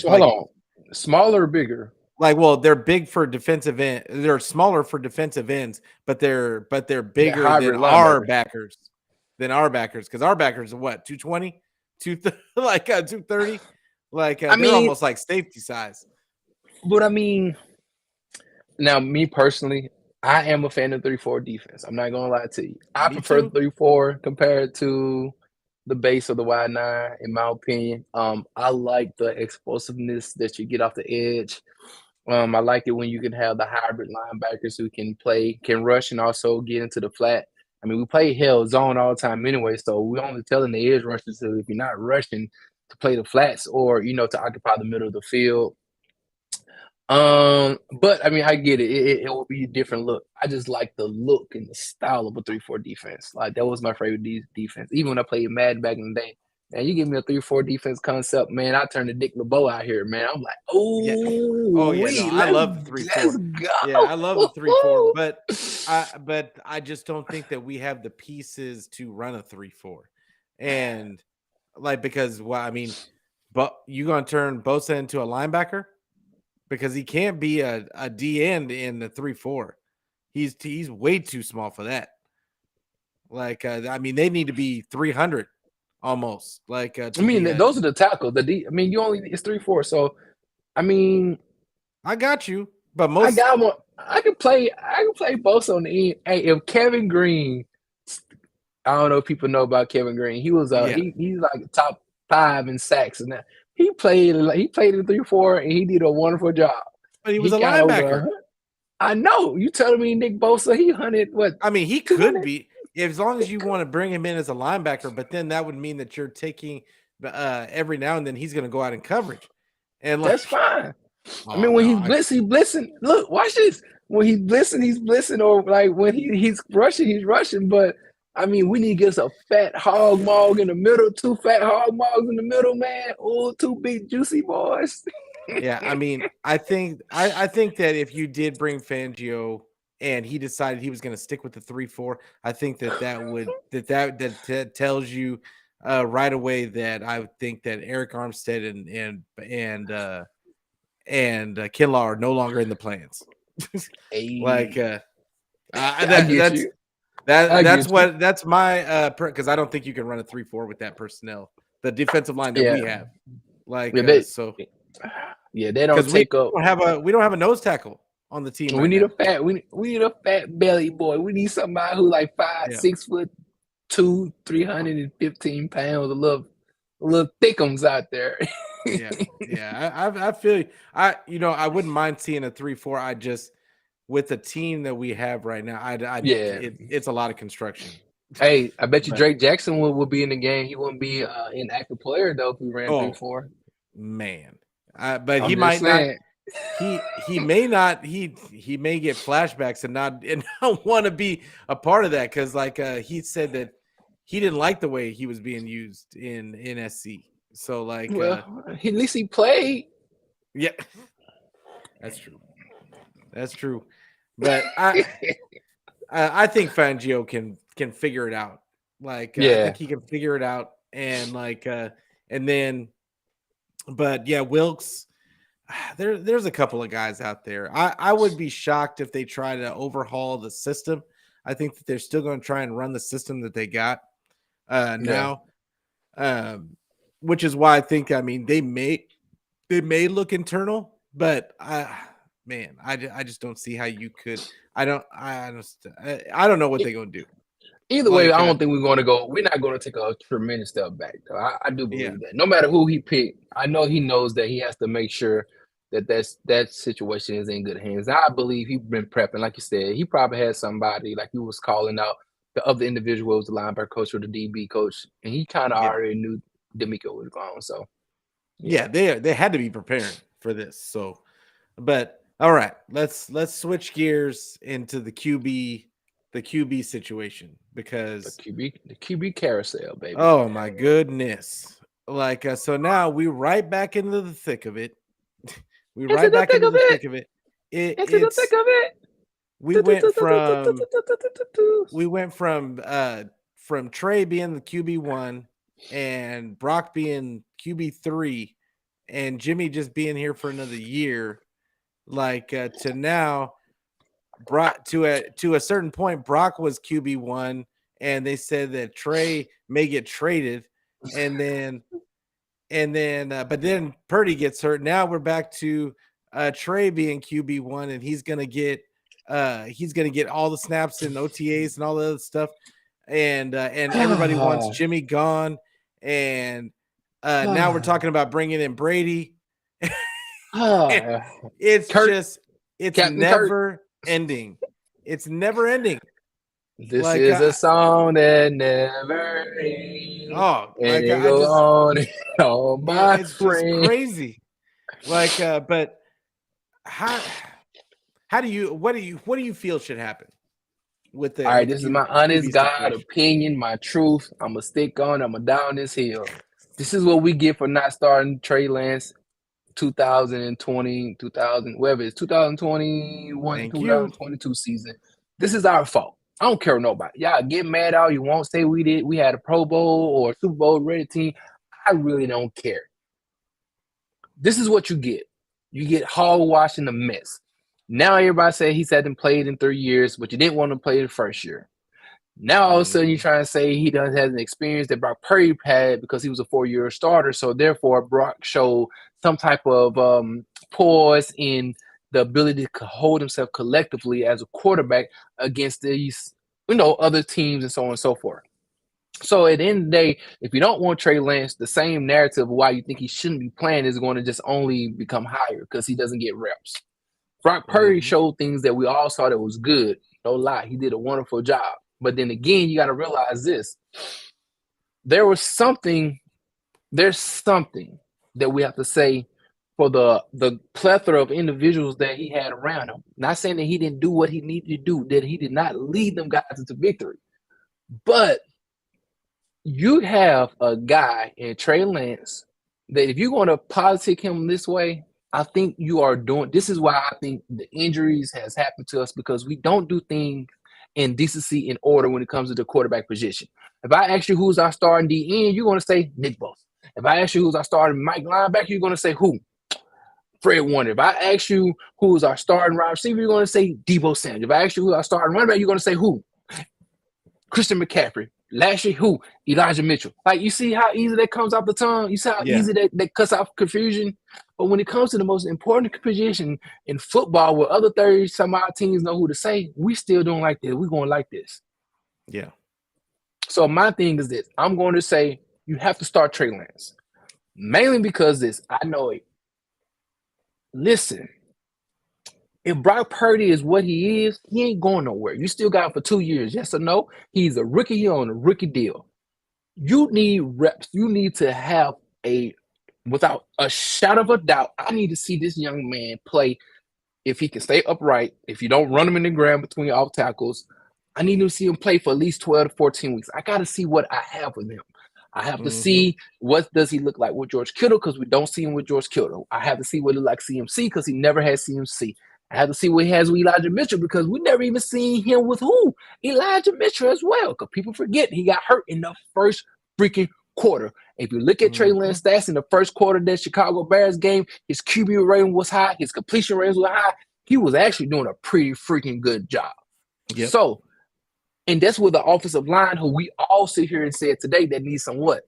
smaller or bigger? Like, well, they're big for defensive end. They're smaller for defensive ends, but they're bigger than our backers. Because our backers are what, 220, like 230, like they're almost like safety size. But I mean, now me personally, I am a fan of 3-4 defense. I'm not gonna lie to you. I prefer 3-4 compared to the base of the wide 9, in my opinion. I like the explosiveness that you get off the edge. I like it when you can have the hybrid linebackers who can rush and also get into the flat. I mean, we play zone all the time anyway, so we're only telling the edge rushers if you're not rushing to play the flats or to occupy the middle of the field. But I mean, I get it. It will be a different look. I just like the look and the style of a 3-4 defense. Like that was my favorite defense. Even when I played Madden back in the day. Man, you give me a 3-4 defense concept, man. I turn to Dick LeBeau out here, man. I'm like, I love the 3-4. Let's go. Yeah, I love the 3-4, but I just don't think that we have the pieces to run a 3-4, and like because I mean, but you gonna turn Bosa into a linebacker? because he can't be a D end in the 3-4. He's way too small for that. Like, I mean, they need to be 300 almost. Like, I to mean, be those are the tackles. I mean, you only it's 3-4. So, I mean, I got you, but I most got one. I can play both on the end. Hey, if Kevin Green, I don't know if people know about Kevin Green. He was yeah, he's like top 5 in sacks, and that he played in 3-4, and he did a wonderful job. but he was He a got linebacker. over. I know you telling me Nick Bosa he hunted what? I mean, he could 200? be as long as you want to bring him in as a linebacker, but then that would mean that you're taking every now and then he's going to go out in coverage, and That's like, fine. I oh mean, when no, he's blitzing, he's blitzing. Look, watch this. When he's blitzing, or like when he's rushing, he's rushing. But I mean, we need to get us a fat hog mog in the middle, 2 fat hog mogs in the middle, man. Oh, 2 big juicy boys. yeah. I mean, I think that if you did bring Fangio and he decided he was going to stick with the 3-4, I think that tells you right away that I would think that Eric Armstead and Kinlaw are no longer in the plans. Like, Hey, I get you. I that's get you. that's my because I don't think you can run a 3-4 with that personnel, the defensive line that we Yeah, have. Like, yeah, so they don't because we take up. don't have a nose tackle on the team We right need a now. fat. We need a fat belly boy. We need somebody who like 5, Yeah, 6'2", 315 pounds. A little thickums out there. yeah. I feel you. I wouldn't mind seeing a 3-4. I just with the team that we have right now, Yeah. it's a lot of construction. Hey, I bet you But Drake Jackson will be in the game. He wouldn't be an active player though if we ran oh 3-4. man, but he I'm just might not. saying. He may not. He may get flashbacks and not want to be a part of that because like he said that he didn't like the way he was being used in SC. So like Well, at least he played. yeah, that's true. That's true. But I think Fangio can figure it out. Like I Yeah, think he can figure it out and like and then but yeah, Wilkes there's a couple of guys out there. I would be shocked if they try to overhaul the system. I think that they're still going to try and run the system that they got yeah. now, which is why I think I mean they may look internal, but I just don't see how you could. I don't know what they're going to do. Either way, Like I don't think we're going to go. We're not going to take a tremendous step back. Though. I do yeah, believe that. No matter who he picked, I know he knows that he has to make sure that situation is in good hands. I believe he's been prepping, like you said. He probably had somebody like he was calling out the other individuals, the linebacker coach or the DB coach, and he kind of yeah, already knew Demeco was gone. So yeah. They had to be preparing for this. So, but all right, let's switch gears into the QB situation because the QB carousel, baby. oh my goodness. Like so now we right back into the thick of it. We Into right the back thick into of the it. thick of it. Into the thick It's of it. we went from Trey being the QB1 and Brock being QB3 and Jimmy just being here for another year like to now Brock to a certain point Brock was QB1 and they said that Trey may get traded and then but then Purdy gets hurt. Now we're back to Trey being QB1 and he's gonna get all the snaps and OTAs and all the other stuff. And everybody wants Jimmy gone. And now we're talking about bringing in Brady. It's Kurt, just it's Captain never Kurt. ending. It's never ending. This Like is a song that never ends. oh, And like it I goes just on and on, my it's just friend. crazy. Like but how do you what do you feel should happen with the All right, with the this is my honest QB God situation? opinion, my truth. I'm gonna stick on. I'm gonna down this hill. This is what we get for not starting Trey Lance 2020, 2000, whatever it's 2021, Thank you. 2022 season. This is our fault. I don't care nobody. Y'all get mad all you want. Say we had a Pro Bowl or Super Bowl ready team. I really don't care. This is what you get. You get hogwash in the mess. Now everybody say he's hadn't played in 3 years, but you didn't want him to play the first year. Now all of a sudden you're trying to say he doesn't have an experience that Brock Purdy had because he was a 4-year starter. So therefore Brock showed some type of poise in the ability to hold himself collectively as a quarterback against these, other teams and so on and so forth. So at the end of the day, if you don't want Trey Lance, the same narrative of why you think he shouldn't be playing is going to just only become higher because he doesn't get reps. Brock Purdy showed things that we all saw that was good. No lie, he did a wonderful job. But then again, you got to realize this. There's something that we have to say for the plethora of individuals that he had around him. Not saying that he didn't do what he needed to do, that he did not lead them guys into victory. But you have a guy in Trey Lance that if you're going to politic him this way, I think you are doing. This is why I think the injuries has happened to us because we don't do things in decency and order when it comes to the quarterback position. If I ask you who's our starting DN, you're going to say Nick Bosa. If I ask you who's our starting Mike linebacker, you're going to say who? Fred Warner. If I ask you who's our starting wide receiver, you're going to say Deebo Samuel. If I ask you who's our starting running back, you're going to say who? Christian McCaffrey. Last year, who? Elijah Mitchell. Like, you see how easy that comes off the tongue? You see how easy that cuts off confusion? But when it comes to the most important position in football where other 30-some-odd teams know who to say, we still don't like this. We're going like this. Yeah. So my thing is this. I'm going to say you have to start Trey Lance. Mainly because this. I know it. Listen. If Brock Purdy is what he is, he ain't going nowhere. You still got him for 2 years, yes or no? He's a rookie on a rookie deal. You need reps. You need to have without a shadow of a doubt, I need to see this young man play if he can stay upright, if you don't run him in the ground between off tackles. I need to see him play for at least 12 to 14 weeks. I got to see what I have with him. I have to see what does he look like with George Kittle because we don't see him with George Kittle. I have to see what he looks like CMC because he never had CMC. I have to see what he has with Elijah Mitchell because we never even seen him with who? Elijah Mitchell as well. Because people forget he got hurt in the first freaking quarter. If you look at Trey Lance stats in the first quarter of that Chicago Bears game, his QB rating was high, his completion rating was high. He was actually doing a pretty freaking good job. Yep. So, and that's with the offensive line who we all sit here and said today that needs some what?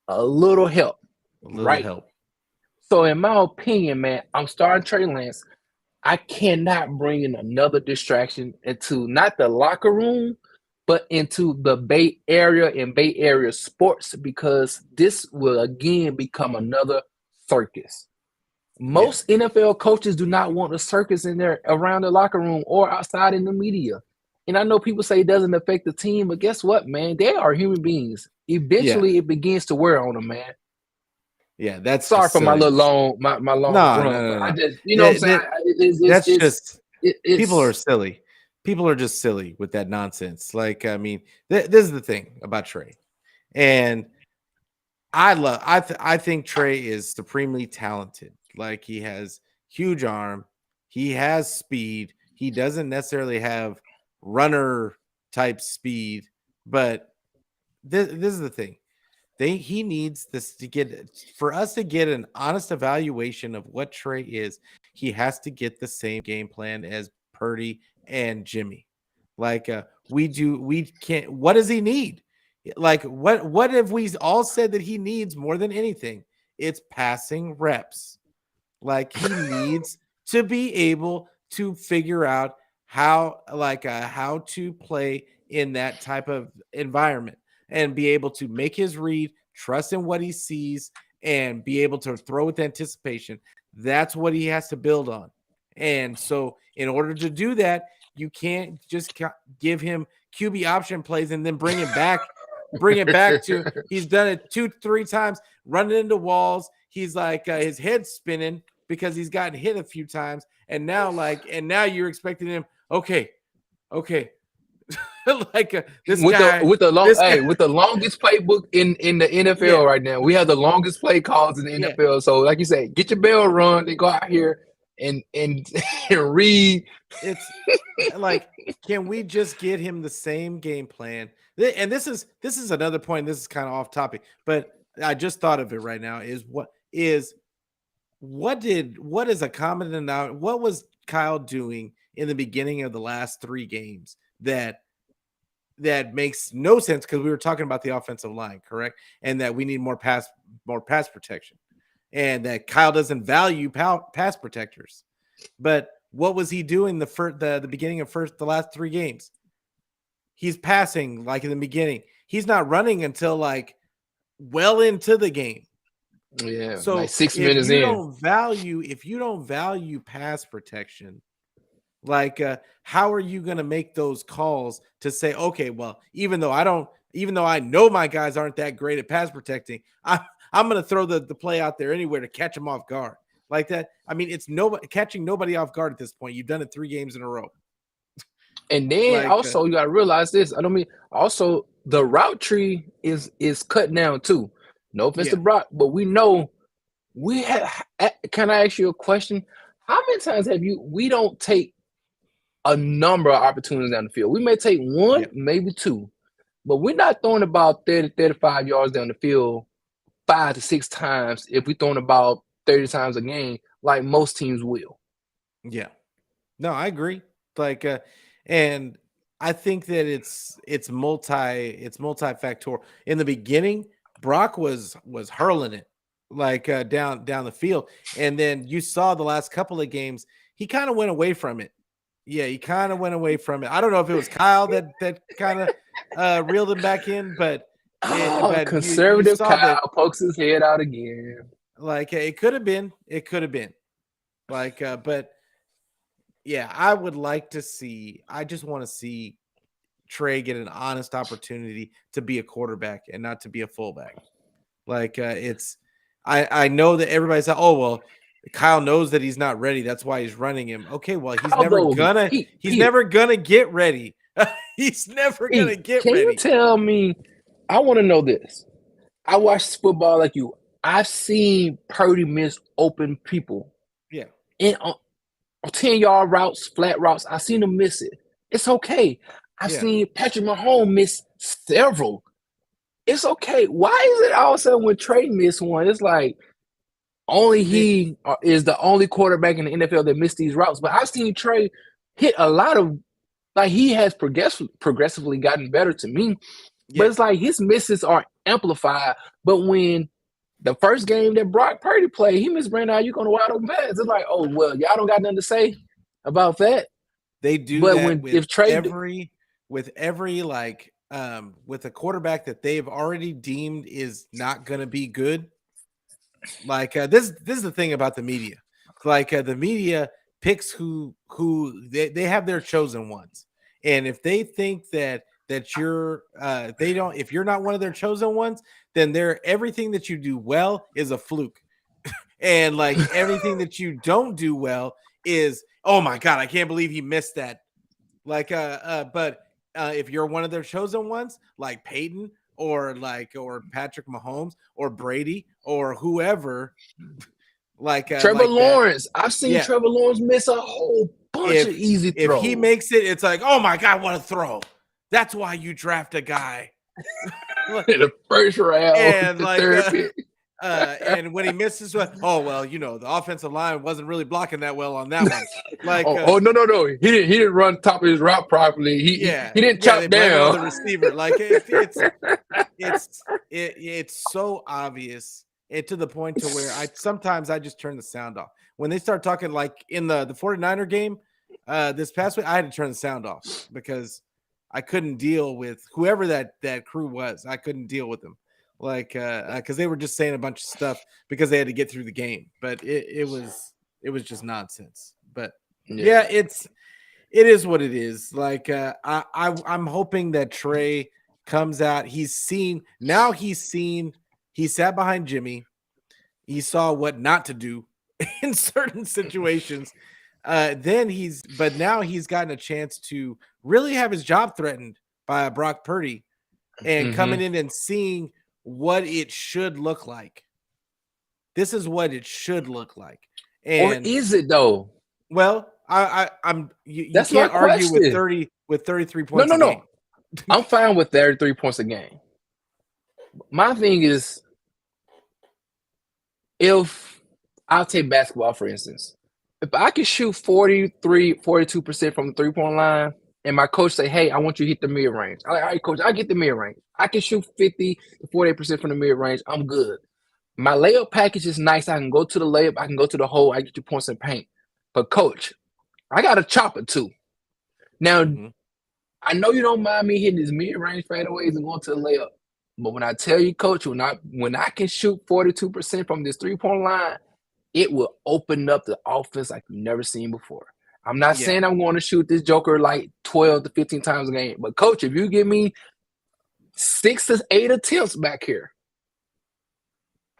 A little help. A little help. So in my opinion, man, I'm starting Trey Lance. I cannot bring in another distraction into not the locker room, but into the Bay Area and Bay Area sports because this will again become another circus. Most NFL coaches do not want a circus in there around the locker room or outside in the media. And I know people say it doesn't affect the team, but guess what, man? They are human beings. Eventually, it begins to wear on them, man. Yeah, that's sorry for my little long, my long run. No. I just, you know, what I'm saying. People are silly. People are just silly with that nonsense. Like, I mean, this is the thing about Trey, and I think Trey is supremely talented. Like, he has huge arm, he has speed. He doesn't necessarily have runner type speed, but this is the thing. He needs this to get for us to get an honest evaluation of what Trey is. He has to get the same game plan as Purdy and Jimmy. Like we can't. What does he need? Like what have we all said that he needs more than anything? It's passing reps. Like, he needs to be able to figure out how to play in that type of environment and be able to make his read, trust in what he sees, and be able to throw with anticipation. That's what he has to build on. And so in order to do that, you can't just give him QB option plays and then bring it back to he's done it 2-3 times, running into walls. He's like his head's spinning because he's gotten hit a few times. And now you're expecting him, okay. Like this with guy with the longest playbook in the NFL right now. We have the longest play calls in the NFL. So like you say, get your bell run, then go out here and read. It's like, can we just get him the same game plan? And this is another point. This is kind of off topic, but I just thought of it right now. Is what is a common denominator? What was Kyle doing in the beginning of the last 3 games that makes no sense, because we were talking about the offensive line, correct? And that we need more pass protection, and that Kyle doesn't value pass protectors. But what was he doing the beginning of the last 3 games? He's passing like in the beginning. He's not running until like well into the game. Yeah, So like 6 if minutes you in. don't value pass protection, like how are you going to make those calls to say, okay, well, even though I know my guys aren't that great at pass protecting, I'm going to throw the play out there anywhere to catch them off guard like that. I mean, it's catching nobody off guard at this point. You've done it 3 games in a row. And then Like also you gotta realize this. I don't mean also the route tree is cut down too. No offense to Brock, but we know we have. Can I ask you a question? How many times have we don't take a number of opportunities down the field? We may take one, maybe 2, but we're not throwing about 30, 35 yards down the field 5 to 6 times if we're throwing about 30 times a game, like most teams will. Yeah. No, I agree. Like and I think that it's multifactorial. In the beginning, Brock was hurling it like down the field, and then you saw the last couple of games he kind of went away from it. Yeah, he kind of went away from it. I don't know if it was Kyle that kind of reeled him back in, but Conservative you saw Kyle that pokes his head out again. like it could have been like but yeah, I just want to see Trey get an honest opportunity to be a quarterback and not to be a fullback. Like I know that everybody's like, oh well, Kyle knows that he's not ready. That's why he's running him. Okay, well he's never gonna get ready. He's never gonna get ready. Can you tell me? I want to know this. I watched football like you. I've seen Purdy miss open people. Yeah. And on 10-yard routes, flat routes, I've seen him miss it. It's okay. I've seen Patrick Mahomes miss several. It's okay. Why is it all of a sudden when Trey missed one, it's like only he is the only quarterback in the NFL that missed these routes? But I've seen Trey hit a lot of, like he has progressively gotten better to me. Yeah. But it's like his misses are amplified. But when the first game that Brock Purdy played, he missed Brandon Ayuk on the wide open pass. It's like, oh well, y'all don't got nothing to say about that. They do, but that with every like with a quarterback that they've already deemed is not going to be good. Like this is the thing about the media. Like the media picks who they have their chosen ones, and if they think that you're if you're not one of their chosen ones, then everything that you do well is a fluke. And like everything that you don't do well is, oh my God, I can't believe he missed that. Like but if you're one of their chosen ones, like Peyton or Patrick Mahomes or Brady or whoever, like Trevor Lawrence. I've seen Trevor Lawrence miss a whole bunch of easy throws. If he makes it, it's like, oh my God, what a throw. That's why you draft a guy in the first round. And like and when he misses, oh well, the offensive line wasn't really blocking that well on that one. Like, no, he didn't run top of his route properly. He didn't chop down the receiver. Like it's so obvious, and to the point to where sometimes I just turn the sound off when they start talking. Like in the 49er game this past week, I had to turn the sound off because I couldn't deal with whoever that crew was. I couldn't deal with them. Like because they were just saying a bunch of stuff because they had to get through the game, but it was just nonsense. But it is what it is. Like I'm hoping that Trey comes out. He sat behind Jimmy. He saw what not to do in certain situations. Now he's gotten a chance to really have his job threatened by Brock Purdy and coming in and seeing what it should look like. This is what it should look like. And or is it though? Well, you can't argue with 33 points. No. I'm fine with 33 points a game. My thing is, if I'll take basketball, for instance. If I can shoot 42% from the three-point line, and my coach say, hey, I want you to hit the mid-range. All right, coach, I get the mid-range. I can shoot 50 to 48% from the mid-range. I'm good. My layup package is nice. I can go to the layup. I can go to the hole. I get you points in paint. But, coach, I got a chopper, too. Now, I know you don't mind me hitting these mid-range fadeaways and going to the layup. But when I tell you, coach, when I can shoot 42% from this three-point line, it will open up the offense like you've never seen before. I'm not saying I'm going to shoot this joker like 12 to 15 times a game. But, coach, if you give me 6 to 8 attempts back here,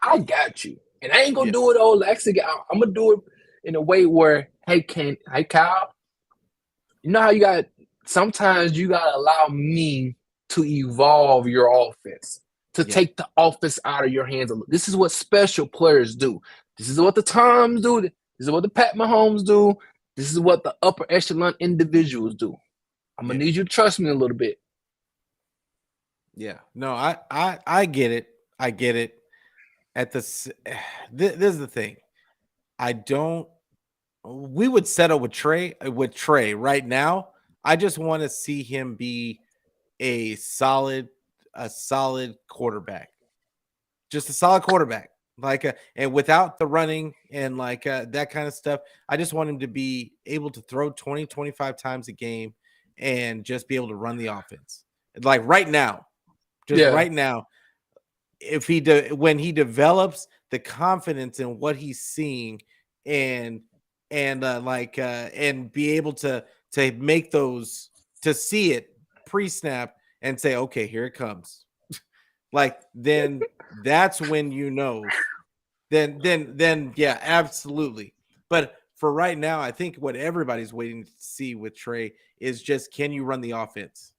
I got you. And I ain't going to do it all. Actually, I'm going to do it in a way where, hey, Kyle, you know how sometimes you got to allow me to evolve your offense, to take the offense out of your hands. This is what special players do. This is what the Toms do. This is what the Pat Mahomes do. This is what the upper echelon individuals do. I'm going to need you to trust me a little bit. Yeah. No, I get it. I get it. This is the thing. We would settle with Trey right now. I just want to see him be a solid quarterback. Just a solid quarterback. And without the running and that kind of stuff, I just want him to be able to throw 20, 25 times a game and just be able to run the offense. Like right now, right now, when he develops the confidence in what he's seeing and be able to make those, to see it pre-snap and say, okay, here it comes. Then that's when then yeah, absolutely. But for right now, I think what everybody's waiting to see with Trey is just, can you run the offense?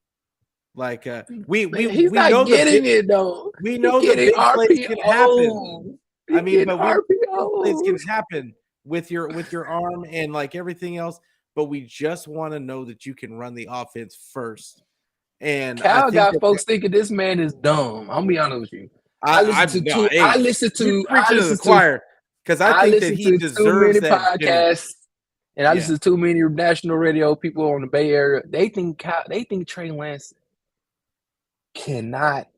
He's not know getting it though. We know the big plays can happen. I mean, but big plays can happen with your arm and everything else. But we just want to know that you can run the offense first. And Cal got folks thinking this man is dumb. I'm gonna be honest with you. I listen to the choir because I think that he deserves that podcasts, and I listen to too many national radio people on the Bay Area. They think Trey Lance cannot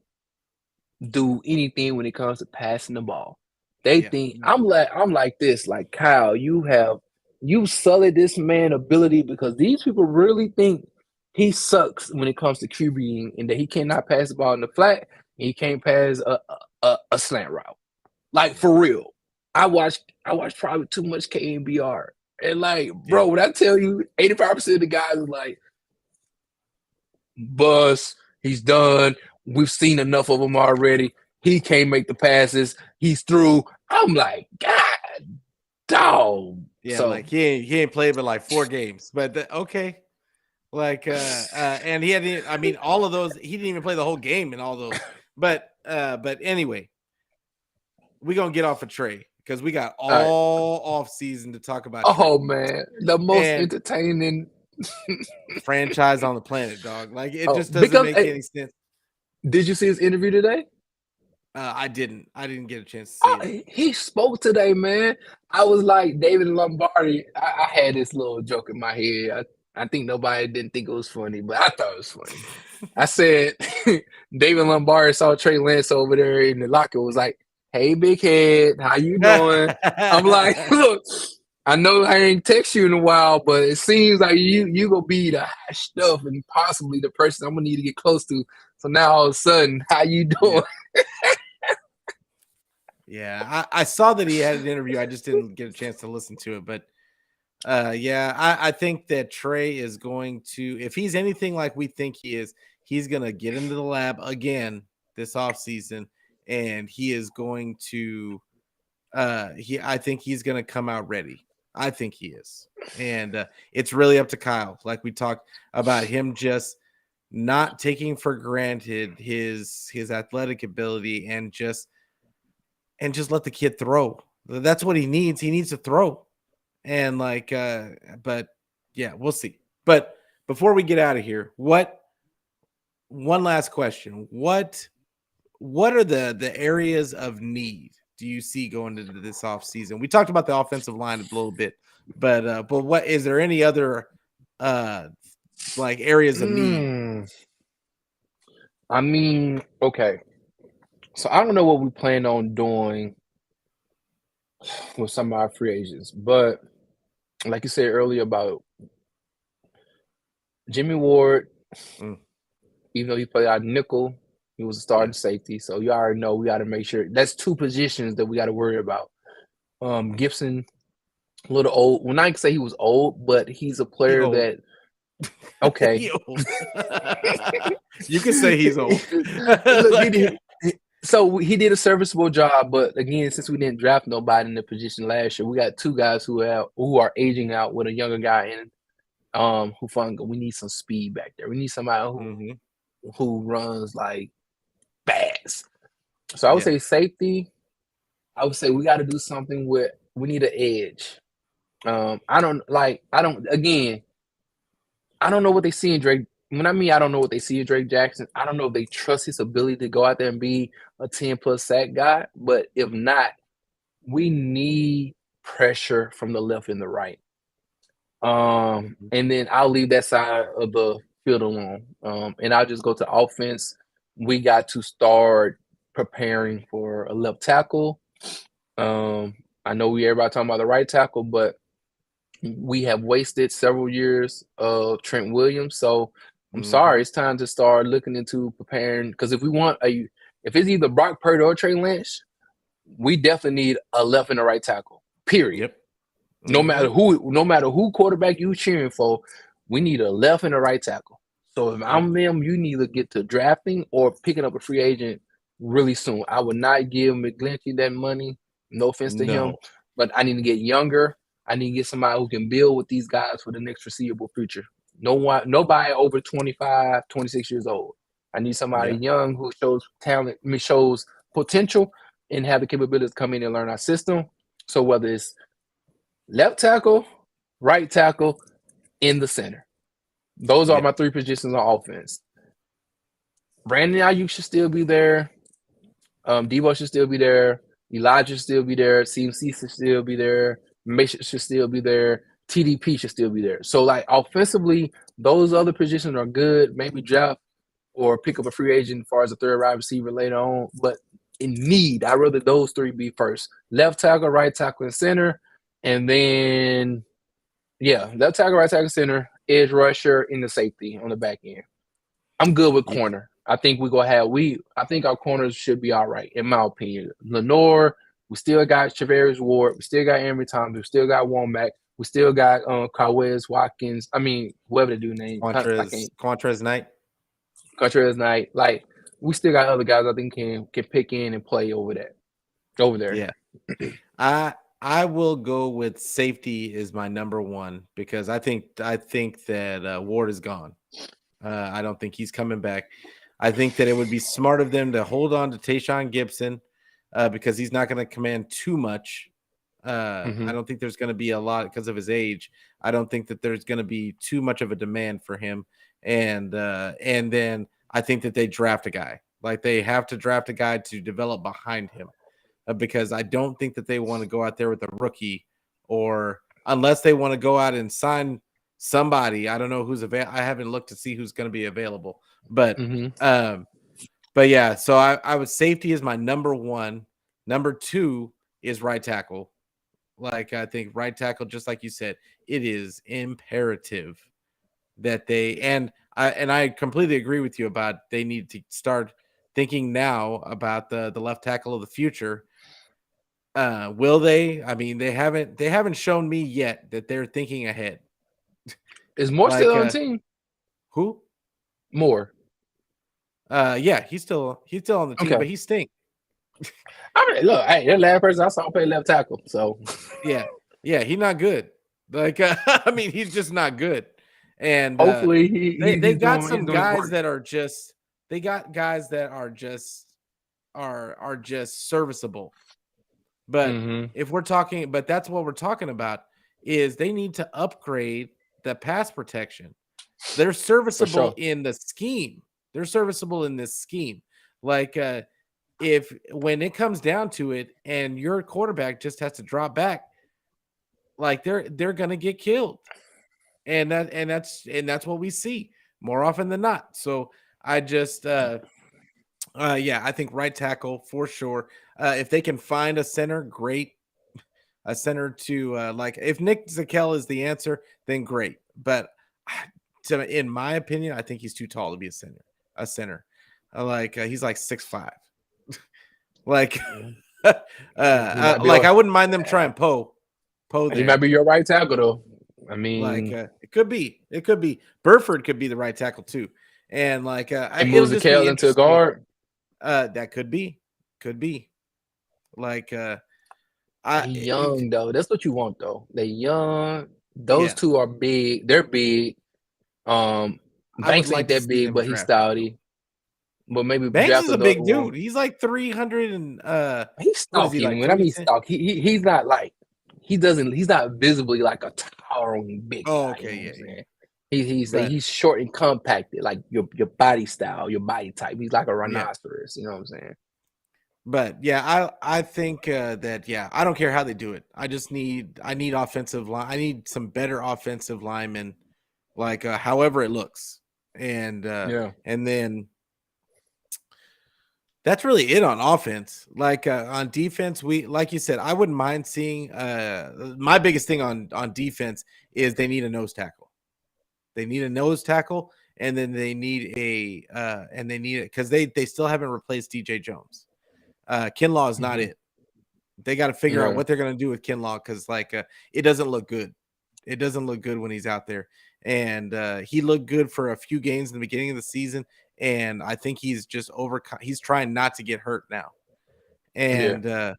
do anything when it comes to passing the ball. They think I'm like this, like Kyle, you sullied this man's ability because these people really think he sucks when it comes to QBing and that he cannot pass the ball in the flat and he can't pass a slant route. Like for real. I watched probably too much KNBR. And bro, when I tell you 85% of the guys are like, Bus, he's done. We've seen enough of him already. He can't make the passes. He's through. I'm like, God, dog. Yeah, so, he ain't played but 4 games. But okay. And he had, I mean, all of those, he didn't even play the whole game in all those. But anyway, we're gonna get off of Trey because we got all off season to talk about. Oh man, the most entertaining franchise on the planet, dog. It just doesn't make any sense. Did you see his interview today? I didn't get a chance to see it. He spoke today, man. I was like David Lombardi. I had this little joke in my head. I think nobody didn't think it was funny, but I thought it was funny. I said David Lombardi saw Trey Lance over there in the locker, was like, "Hey, big head, how you doing?" I'm like, "Look, I know I ain't text you in a while, but it seems like you gonna be the hot stuff and possibly the person I'm gonna need to get close to. So now all of a sudden, how you doing?" Yeah, I saw that he had an interview. I just didn't get a chance to listen to it. But I think that Trey is going to, if he's anything like we think he is, he's going to get into the lab again this offseason. And he is going to, I think he's going to come out ready. I think he is. And it's really up to Kyle. Like we talked about him just not taking for granted his athletic ability and just let the kid throw. That's what he needs. He needs to throw. And but yeah, we'll see. But before we get out of here, one last question. What are the areas of need do you see going into this offseason? We talked about the offensive line a little bit, but what is there any other like areas of need? I mean, okay. So I don't know what we plan on doing with some of our free agents, but like you said earlier about Jimmy Ward, Mm, even though he played out nickel, he was a starting yeah. safety. So you already know we got to make sure that's two positions that we got to worry about. Gibson, a little old. Well, not to say he was old, but he's a He player old. that okay. He old. You can say he's old. Look, Like, so he did a serviceable job, but again, since we didn't draft nobody in the position last year, we got two guys who are aging out with a younger guy in. We need some speed back there. We need somebody mhm. who runs like fast. So I would Yeah. say safety. I would say we got to do something with. We need an edge. I don't again. I don't know what they see in Drake. When I don't know what they see in Drake Jackson, I don't know if they trust his ability to go out there and be a 10+ sack guy. But if not, we need pressure from the left and the right. Mhm. And then I'll leave that side of the field alone. And I'll just go to offense. We got to start preparing for a left tackle. I know everybody talking about the right tackle, but we have wasted several years of Trent Williams. So I'm sorry, Mhm. it's time to start looking into preparing. Because if it's either Brock Purdy or Trey Lynch, we definitely need a left and a right tackle. Period. Yep. No Mhm. matter who quarterback you cheering for, we need a left and a right tackle. So if Yep. I'm them, you need to get to drafting or picking up a free agent really soon. I would not give McGlinchey that money. No offense to him, No. but I need to get younger. I need to get somebody who can build with these guys for the next foreseeable future. Nobody over 25, 26 years old. I need somebody Yeah. young who shows talent, shows potential, and have the capability to come in and learn our system. So whether it's left tackle, right tackle, in the center. Those are Yeah. my three positions on offense. Brandon Ayuk should still be there. Debo should still be there. Elijah should still be there. CMC should still be there. Mason should still be there. TDP should still be there. So, like, offensively, those other positions are good. Maybe draft or pick up a free agent as far as a third wide receiver later on. But in need, I'd rather those three be first. Left tackle, right tackle, and center. And then left tackle, right tackle, center, edge rusher, in the safety on the back end. I'm good with Yeah. corner. I think I think our corners should be all right, in my opinion. Lenore, we still got Chavez Ward, we still got Emery Thomas, we still got Womack, we still got Kawez Watkins. I mean, whoever the dude name, I can't. Quantrez Knight. Contreras Knight, like we still got other guys I think can pick in and play over there. Yeah. I will go with safety is my number one because I think that Ward is gone. I don't think he's coming back. I think that it would be smart of them to hold on to Tayshaun Gibson because he's not going to command too much. I don't think there's going to be a lot because of his age. I don't think that there's going to be too much of a demand for him. And then I think that they draft a guy. Like they have to draft a guy to develop behind him because I don't think that they want to go out there with a rookie or unless they want to go out and sign somebody. I don't know who's available. I haven't looked to see who's going to be available, but yeah. So I would safety is my number one. Number two is right tackle. Like I think right tackle, just like you said, it is imperative that I completely agree with you about they need to start thinking now about the left tackle of the future. Will they? I mean, they haven't shown me yet that they're thinking ahead. Is Moore Like still on the team? who? Moore. Yeah, he's still on the team, Okay. but he stinks. I mean, look, hey, that last person I saw play left tackle. So Yeah, he's not good. Like I mean, he's just not good. And hopefully they got he's some doing his guys work. that are just they got guys that are just serviceable. But if we're talking, but that's what we're talking about is they need to upgrade the pass protection. They're For serviceable sure. in the scheme. They're serviceable in this scheme. Like if when it comes down to it, and your quarterback just has to drop back, like they're gonna get killed, and that's what we see more often than not. So I just yeah, I think right tackle for sure. If they can find a center, great. A center to like if Nick Zakel is the answer, then great. But in my opinion, I think he's too tall to be a center. A center, he's like 6'5". Like, like I wouldn't mind them trying Poe He there. might be your right tackle though. I mean, it could be. Burford could be the right tackle too, and like and it'll moves the just be Kale into a interesting. guard. That could be, like He young though. That's what you want though. They young. Those two are big. They're big. Banks ain't that big, but he's stouty. But maybe Banks is a big dude. He's like 300 and he's stalky. Like, when I mean stalky, he's not like he's not visibly like a towering big guy. Okay, you know what I'm saying? He's short and compacted, like your body style, your body type. He's like a rhinoceros. You know what I'm saying? But yeah, I think that I don't care how they do it. I need offensive line. I need some better offensive linemen, like however it looks, and and then that's really it on offense. Like on defense, we like you said, I wouldn't mind seeing. My biggest thing on defense is they need a nose tackle. They need a nose tackle, and then they need it because they still haven't replaced DJ Jones. Kinlaw is not it. They got to figure out what they're going to do with Kinlaw because it doesn't look good. It doesn't look good when he's out there. And he looked good for a few games in the beginning of the season. And I think he's just he's trying not to get hurt now. And good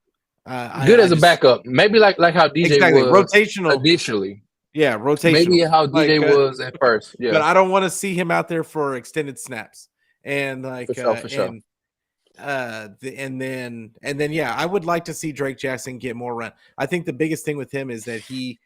as a backup. Maybe like how DJ was rotational initially. Yeah, rotational. Maybe how DJ was at first. Yeah. But I don't want to see him out there for extended snaps. And for sure. And then I would like to see Drake Jackson get more run. I think the biggest thing with him is that he's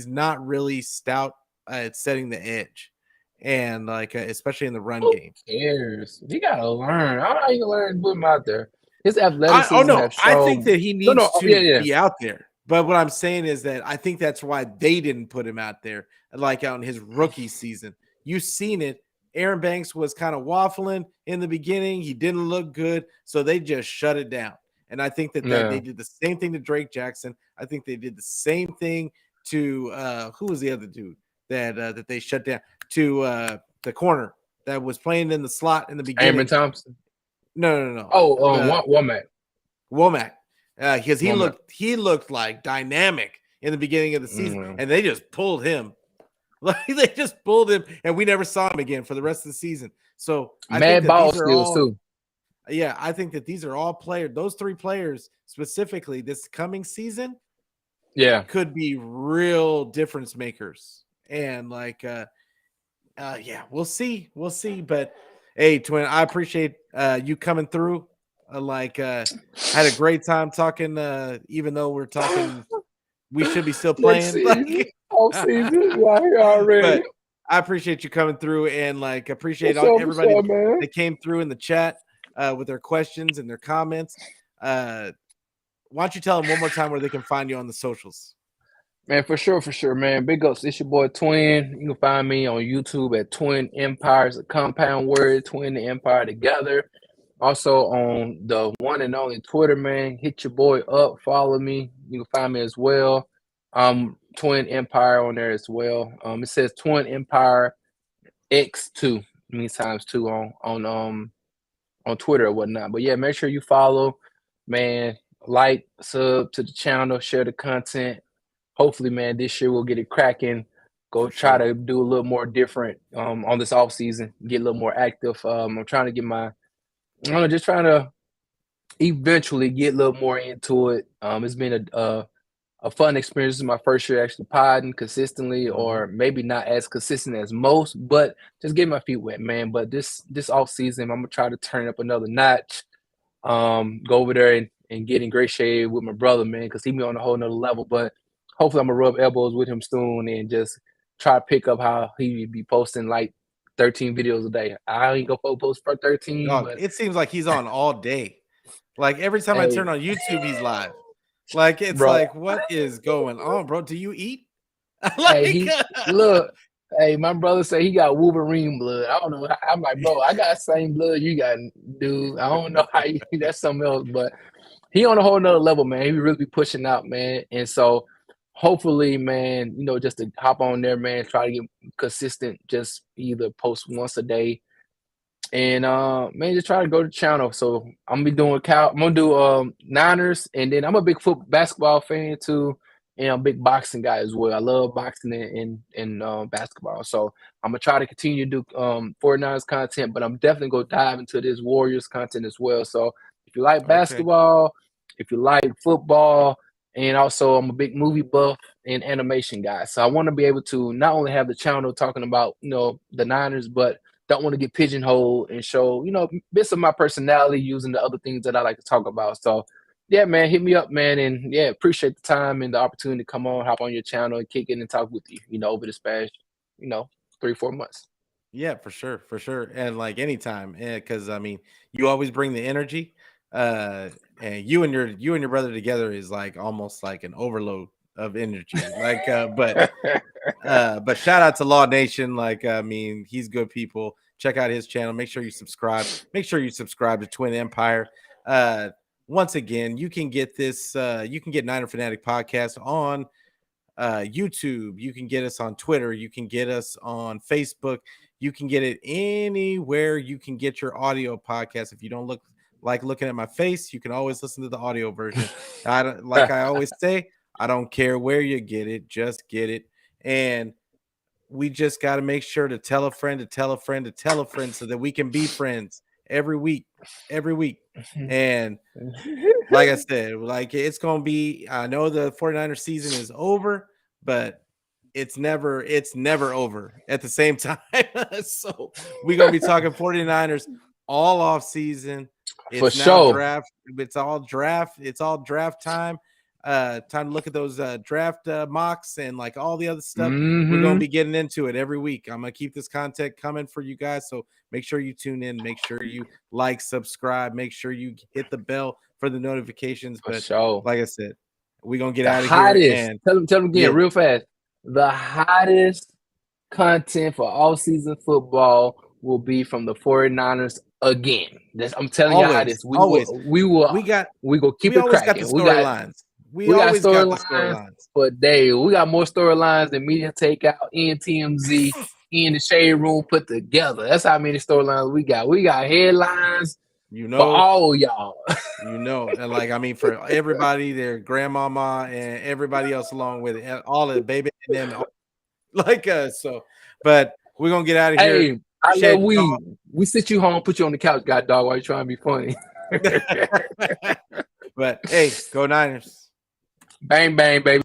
not really stout at setting the edge, and especially in the run game. Who cares? He gotta learn. I don't know how you can learn to put him out there. His athleticism. I think that he needs to be out there. But what I'm saying is that I think that's why they didn't put him out there, like out in his rookie season. You've seen it. Aaron Banks was kind of waffling in the beginning. He didn't look good, so they just shut it down. And I think that they did the same thing to Drake Jackson. I think they did the same thing to who was the other dude that they shut down, to the corner that was playing in the slot in the beginning. Amon Thompson. No. Oh, Womack. Womack. Because he looked like dynamic in the beginning of the season, and they just pulled him. Like they just pulled him, and we never saw him again for the rest of the season. So I think that these are all, too. Yeah, I think that these are all players. Those three players specifically this coming season, could be real difference makers. And we'll see. But hey, Twin, I appreciate you coming through. Had a great time talking. Even though we're talking, we should be still playing. Season, already. But I appreciate you coming through and appreciate everybody that came through in the chat with their questions and their comments. Why don't you tell them one more time where they can find you on the socials? Man, for sure, man. Big ups. It's your boy Twin. You can find me on YouTube at Twin Empire. It's a compound word, Twin and Empire together. Also on the one and only Twitter, man. Hit your boy up. Follow me. You can find me as well. Twin Empire on there as well. It says Twin Empire X2, means times 2 on Twitter or whatnot. But yeah, make sure you follow, man. Like, sub to the channel, share the content. Hopefully, man, this year we'll get it cracking. Go try to do a little more different on this off season. Get a little more active. I'm trying to get just trying to eventually get a little more into it. It's been a fun experience. This is my first year actually podding consistently, or maybe not as consistent as most, but just getting my feet wet, man. But this off season, I'm gonna try to turn up another notch. Go over there and get in great shape with my brother, man, because he be on a whole nother level. But hopefully I'm gonna rub elbows with him soon and just try to pick up how he be posting like 13 videos a day. I ain't gonna post for 13, Dog, but it seems like he's on all day. Like every time I hey, turn on YouTube, he's live. Like it's bro, like, what is going on, bro? Do you eat? hey, Like, look, hey, my brother say he got Wolverine blood. I don't know. I'm like, bro, I got the same blood you got, dude. I don't know how you that's something else, but he on a whole nother level, man. He really be pushing out, man. And so hopefully, man, just to hop on there, man, try to get consistent, just either post once a day. And man, just try to go to the channel. So I'm gonna do Niners, and then I'm a big basketball fan too, and I'm a big boxing guy as well. I love boxing and basketball. So I'm gonna try to continue to do 49ers content, but I'm definitely gonna dive into this Warriors content as well. So if you like okay. basketball, if you like football, and also I'm a big movie buff and animation guy. So I want to be able to not only have the channel talking about the Niners, but don't want to get pigeonholed and show, bits of my personality using the other things that I like to talk about. So yeah, man, hit me up, man. And yeah, appreciate the time and the opportunity to come on, hop on your channel and kick in and talk with you, over this past, 3-4 months. Yeah, for sure, for sure. And like anytime, because I mean, you always bring the energy. And you and your brother together is like almost like an overload of energy. Like, but shout out to Law Nation. Like, I mean, he's good people. Check out his channel. Make sure you subscribe. Make sure you subscribe to Twin Empire. Uh, Once again, you can get this. You can get Niner Fanatic podcast on YouTube. You can get us on Twitter. You can get us on Facebook. You can get it anywhere you can get your audio podcast. If you don't like looking at my face, you can always listen to the audio version. Like I always say, I don't care where you get it, just get it. And we just got to make sure to tell a friend to tell a friend to tell a friend so that we can be friends every week. And like I said, like it's going to be, I know the 49ers season is over, but it's never over at the same time. So we're going to be talking 49ers all off season. For It's now sure. draft. It's all draft time. Time to look at those draft mocks and like all the other stuff. We're going to be getting into it every week. I'm going to keep this content coming for you guys. So make sure you tune in. Make sure you like, subscribe. Make sure you hit the bell for the notifications. For But sure. like I said, we're going to get The out of hottest, here. And tell them again real fast. The hottest content for all season football will be from the 49ers again. I'm telling you how this. We go keep it cracking. We always got the storylines. But we got more storylines than Media Takeout and TMZ and the Shade Room put together. That's how many storylines we got. We got headlines for all y'all. And like, I mean, for everybody, their grandmama and everybody else along with it, and all of the baby and them, like so. But we're gonna get out of here. Hey, I love we sit you home, put you on the couch, god dog, while you're trying to be funny. But hey, go Niners. Bang bang, baby.